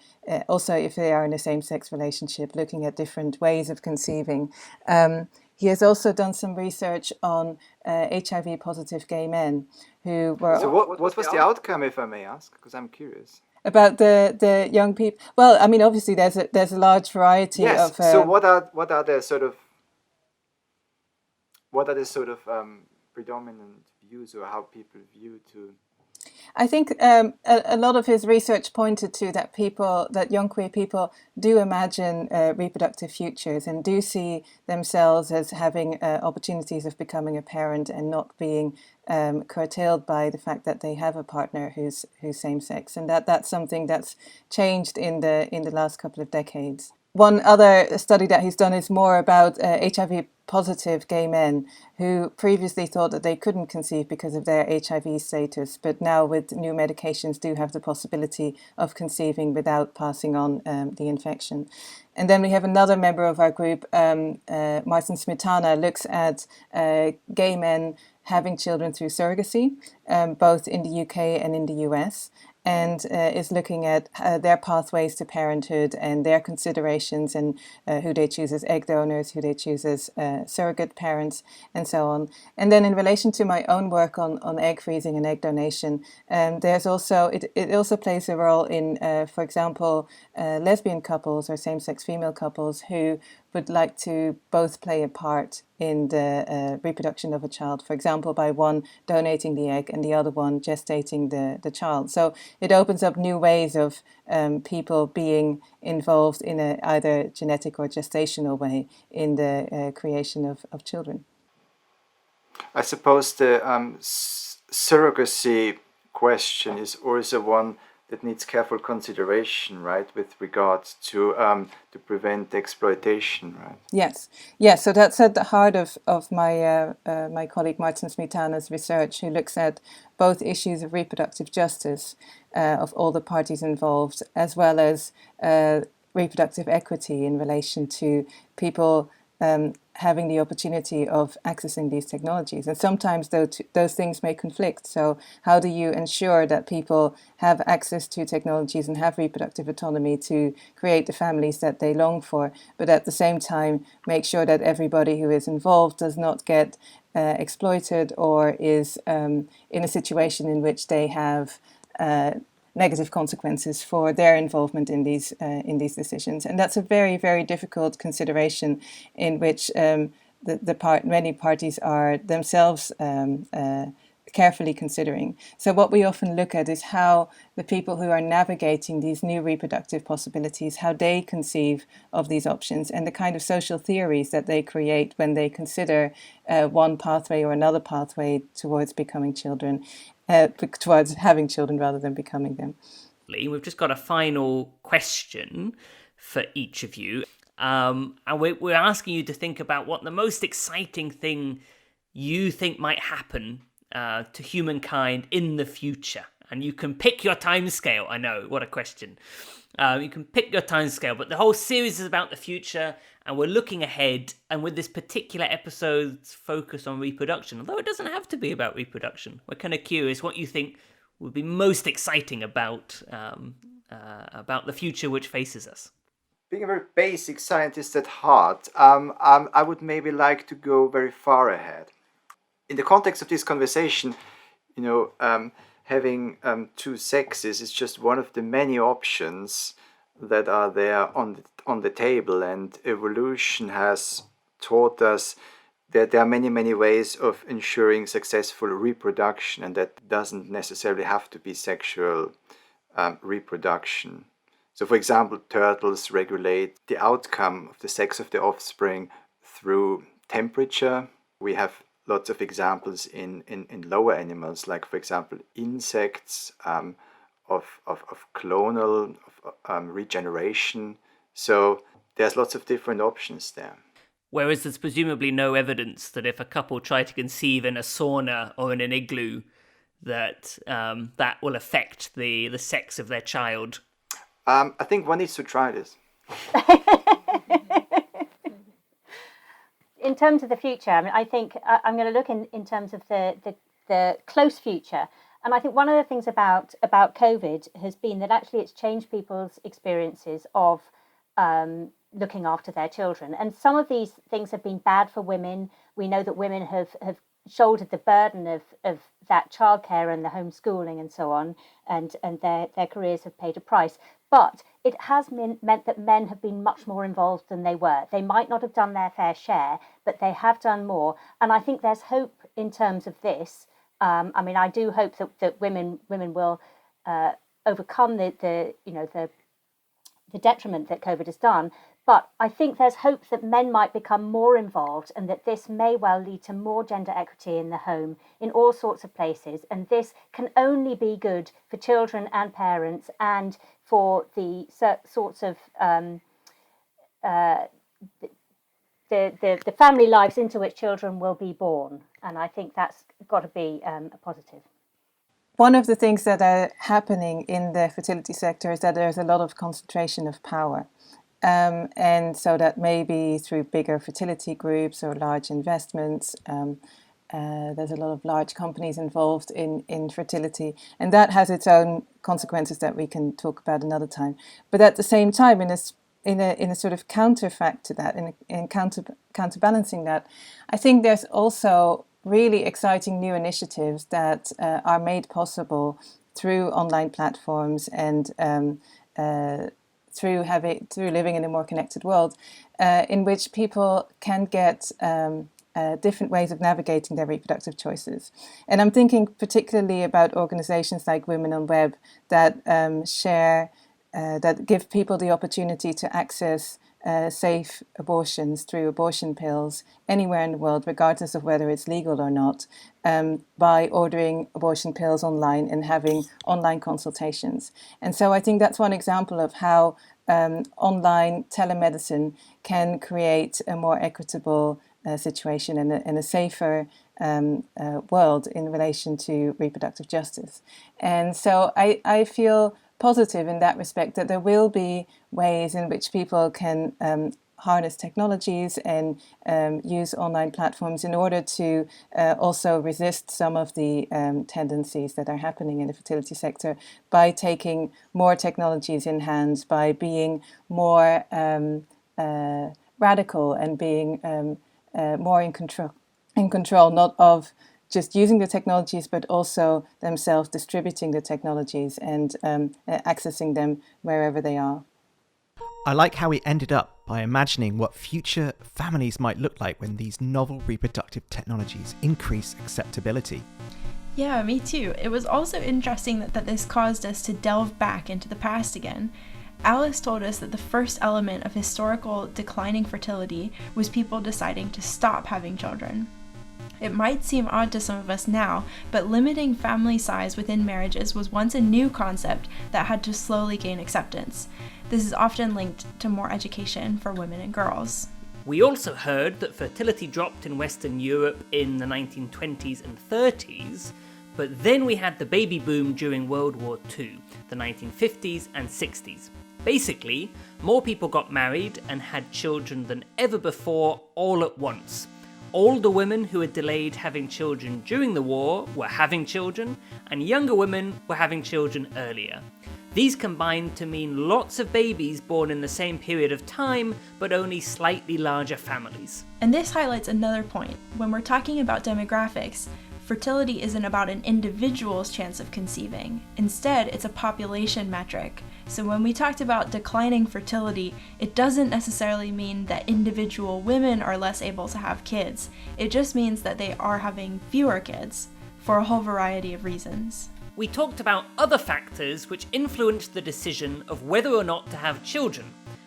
also if they are in a same-sex relationship, looking at different ways of conceiving. He has also done some research on HIV-positive gay men who were... So what was the outcome, if I may ask? Because I'm curious. About the young people. Well, I mean, obviously there's a large variety of... So what are the sort of predominant views, or how people view to? I think a lot of his research pointed to that young queer people do imagine reproductive futures and do see themselves as having opportunities of becoming a parent and not being curtailed by the fact that they have a partner who's same sex, and that's something that's changed in the last couple of decades. One other study that he's done is more about HIV-positive gay men who previously thought that they couldn't conceive because of their HIV status, but now with new medications do have the possibility of conceiving without passing on the infection. And then we have another member of our group, Martin Smetana, looks at gay men having children through surrogacy, both in the UK and in the US. and is looking at their pathways to parenthood and their considerations and who they choose as egg donors, who they choose as surrogate parents, and so on. And then in relation to my own work on egg freezing and egg donation, there's also, it also plays a role in, for example, lesbian couples or same-sex female couples who would like to both play a part in the reproduction of a child, for example, by one donating the egg and the other one gestating the child. So it opens up new ways of people being involved in a either genetic or gestational way in the creation of children. I suppose the surrogacy question is also one that needs careful consideration, right, with regards to prevent exploitation, right? Yes, yes. So that's at the heart of my my colleague Martin Smetana's research, who looks at both issues of reproductive justice of all the parties involved, as well as reproductive equity in relation to people having the opportunity of accessing these technologies. And sometimes those things may conflict. So how do you ensure that people have access to technologies and have reproductive autonomy to create the families that they long for, but at the same time make sure that everybody who is involved does not get exploited or is in a situation in which they have negative consequences for their involvement in these decisions, and that's a very, very difficult consideration in which many parties are themselves carefully considering. So what we often look at is how the people who are navigating these new reproductive possibilities, how they conceive of these options and the kind of social theories that they create when they consider one pathway or another pathway towards becoming children, towards having children rather than becoming them. We've just got a final question for each of you. And we're asking you to think about what the most exciting thing you think might happen to humankind in the future. And you can pick your timescale. I know, what a question. You can pick your timescale, but the whole series is about the future, and we're looking ahead. And with this particular episode's focus on reproduction, although it doesn't have to be about reproduction, we're kind of curious what you think would be most exciting about the future which faces us. Being a very basic scientist at heart, I would maybe like to go very far ahead. In the context of this conversation, having two sexes is just one of the many options that are there on the table, and evolution has taught us that there are many, many ways of ensuring successful reproduction, and that doesn't necessarily have to be sexual reproduction. So, for example, turtles regulate the outcome of the sex of the offspring through temperature. We have lots of examples in lower animals, like, for example, insects, of clonal regeneration. So there's lots of different options there. Whereas there's presumably no evidence that if a couple try to conceive in a sauna or in an igloo, that that will affect the sex of their child. I think one needs to try this. In terms of the future, I think I'm going to look in terms of the close future. And I think one of the things about COVID has been that actually it's changed people's experiences of looking after their children. And some of these things have been bad for women. We know that women have shouldered the burden of that childcare and the homeschooling and so on, and their careers have paid a price. But it has meant that men have been much more involved than they were. They might not have done their fair share, but they have done more. And I think there's hope in terms of this. I do hope that women will overcome the detriment that COVID has done. But I think there's hope that men might become more involved, and that this may well lead to more gender equity in the home in all sorts of places. And this can only be good for children and parents, and for the sorts of the family lives into which children will be born. And I think that's got to be a positive. One of the things that are happening in the fertility sector is that there's a lot of concentration of power. And so that may be through bigger fertility groups or large investments. there's a lot of large companies involved in fertility, and that has its own consequences that we can talk about another time. But at the same time, in a sort of counterfact to that, in counterbalancing that, I think there's also really exciting new initiatives that are made possible through online platforms and through living in a more connected world, in which people can get different ways of navigating their reproductive choices. And I'm thinking particularly about organizations like Women on Web that that give people the opportunity to access safe abortions through abortion pills anywhere in the world, regardless of whether it's legal or not, by ordering abortion pills online and having online consultations. And so I think that's one example of how online telemedicine can create a more equitable situation and a safer world in relation to reproductive justice. And so I feel positive in that respect, that there will be ways in which people can harness technologies and use online platforms in order to also resist some of the tendencies that are happening in the fertility sector by taking more technologies in hand, by being more radical and being more in control, not of just using the technologies, but also themselves distributing the technologies and accessing them wherever they are. I like how we ended up by imagining what future families might look like when these novel reproductive technologies increase acceptability. Yeah, me too. It was also interesting that this caused us to delve back into the past again. Alice told us that the first element of historical declining fertility was people deciding to stop having children. It might seem odd to some of us now, but limiting family size within marriages was once a new concept that had to slowly gain acceptance. This is often linked to more education for women and girls. We also heard that fertility dropped in Western Europe in the 1920s and 30s, but then we had the baby boom during World War II, the 1950s and 60s. Basically, more people got married and had children than ever before all at once. Older women who had delayed having children during the war were having children, and younger women were having children earlier. These combined to mean lots of babies born in the same period of time, but only slightly larger families. And this highlights another point. When we're talking about demographics, fertility isn't about an individual's chance of conceiving. Instead, it's a population metric. So when we talked about declining fertility, it doesn't necessarily mean that individual women are less able to have kids. It just means that they are having fewer kids, for a whole variety of reasons. We talked about other factors which influenced the decision of whether or not to have children,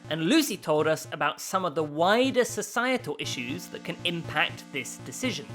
and Lucy told us about some of the wider societal issues that can impact this decision.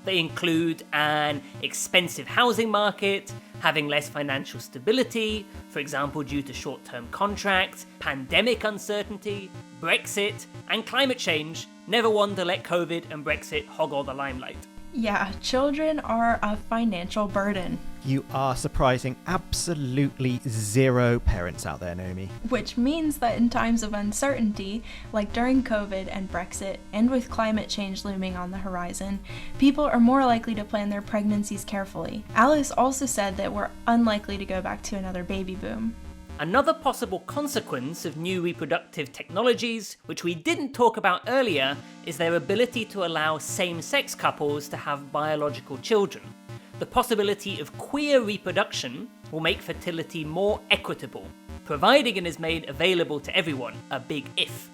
They include an expensive housing market, having less financial stability, for example due to short-term contracts, pandemic uncertainty, Brexit, and climate change, never one to let COVID and Brexit hog all the limelight. Yeah, children are a financial burden. You are surprising absolutely zero parents out there, Naomi. Which means that in times of uncertainty, like during COVID and Brexit, and with climate change looming on the horizon, people are more likely to plan their pregnancies carefully. Alice also said that we're unlikely to go back to another baby boom. Another possible consequence of new reproductive technologies, which we didn't talk about earlier, is their ability to allow same-sex couples to have biological children. The possibility of queer reproduction will make fertility more equitable, providing it is made available to everyone, a big if.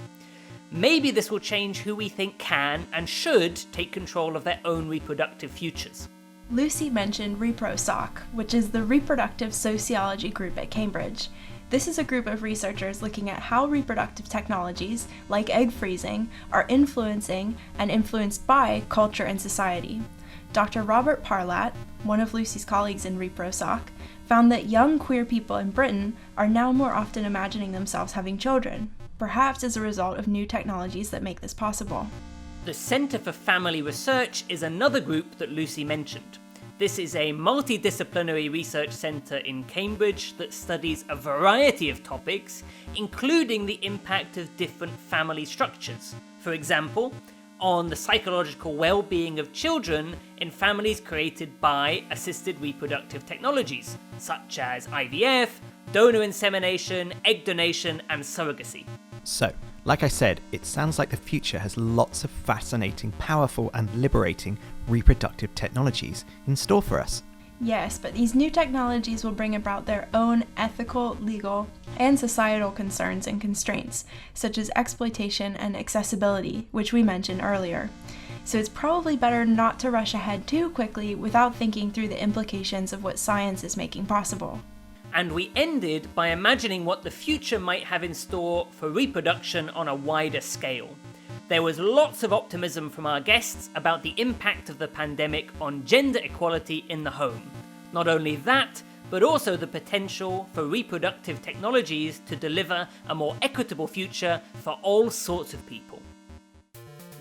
Maybe this will change who we think can and should take control of their own reproductive futures. Lucy mentioned ReproSoc, which is the reproductive sociology group at Cambridge. This is a group of researchers looking at how reproductive technologies, like egg freezing, are influencing and influenced by culture and society. Dr. Robert Parlat, one of Lucy's colleagues in ReproSoc, found that young queer people in Britain are now more often imagining themselves having children, perhaps as a result of new technologies that make this possible. The Centre for Family Research is another group that Lucy mentioned. This is a multidisciplinary research centre in Cambridge that studies a variety of topics, including the impact of different family structures. For example, on the psychological well-being of children in families created by assisted reproductive technologies, such as IVF, donor insemination, egg donation, and surrogacy. So, like I said, it sounds like the future has lots of fascinating, powerful, and liberating reproductive technologies in store for us. Yes, but these new technologies will bring about their own ethical, legal, and societal concerns and constraints, such as exploitation and accessibility, which we mentioned earlier. So it's probably better not to rush ahead too quickly without thinking through the implications of what science is making possible. And we ended by imagining what the future might have in store for reproduction on a wider scale. There was lots of optimism from our guests about the impact of the pandemic on gender equality in the home. Not only that, but also the potential for reproductive technologies to deliver a more equitable future for all sorts of people.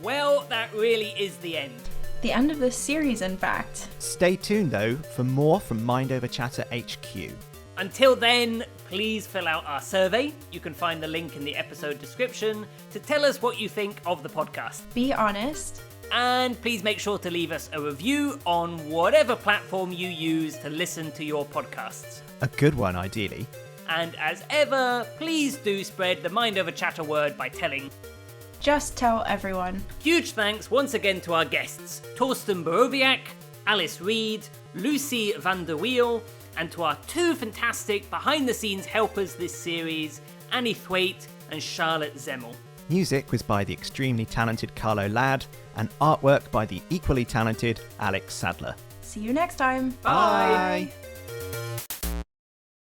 Well, that really is the end. The end of this series, in fact. Stay tuned, though, for more from Mind Over Chatter HQ. Until then, please fill out our survey. You can find the link in the episode description to tell us what you think of the podcast. Be honest. And please make sure to leave us a review on whatever platform you use to listen to your podcasts. A good one, ideally. And as ever, please do spread the Mind Over Chatter word by telling. Just tell everyone. Huge thanks once again to our guests, Thorsten Boroviak, Alice Reid, Lucy Van de Wiel, and to our two fantastic behind-the-scenes helpers this series, Annie Thwaite and Charlotte Zemmel. Music was by the extremely talented Carlo Ladd, and artwork by the equally talented Alex Sadler. See you next time. Bye.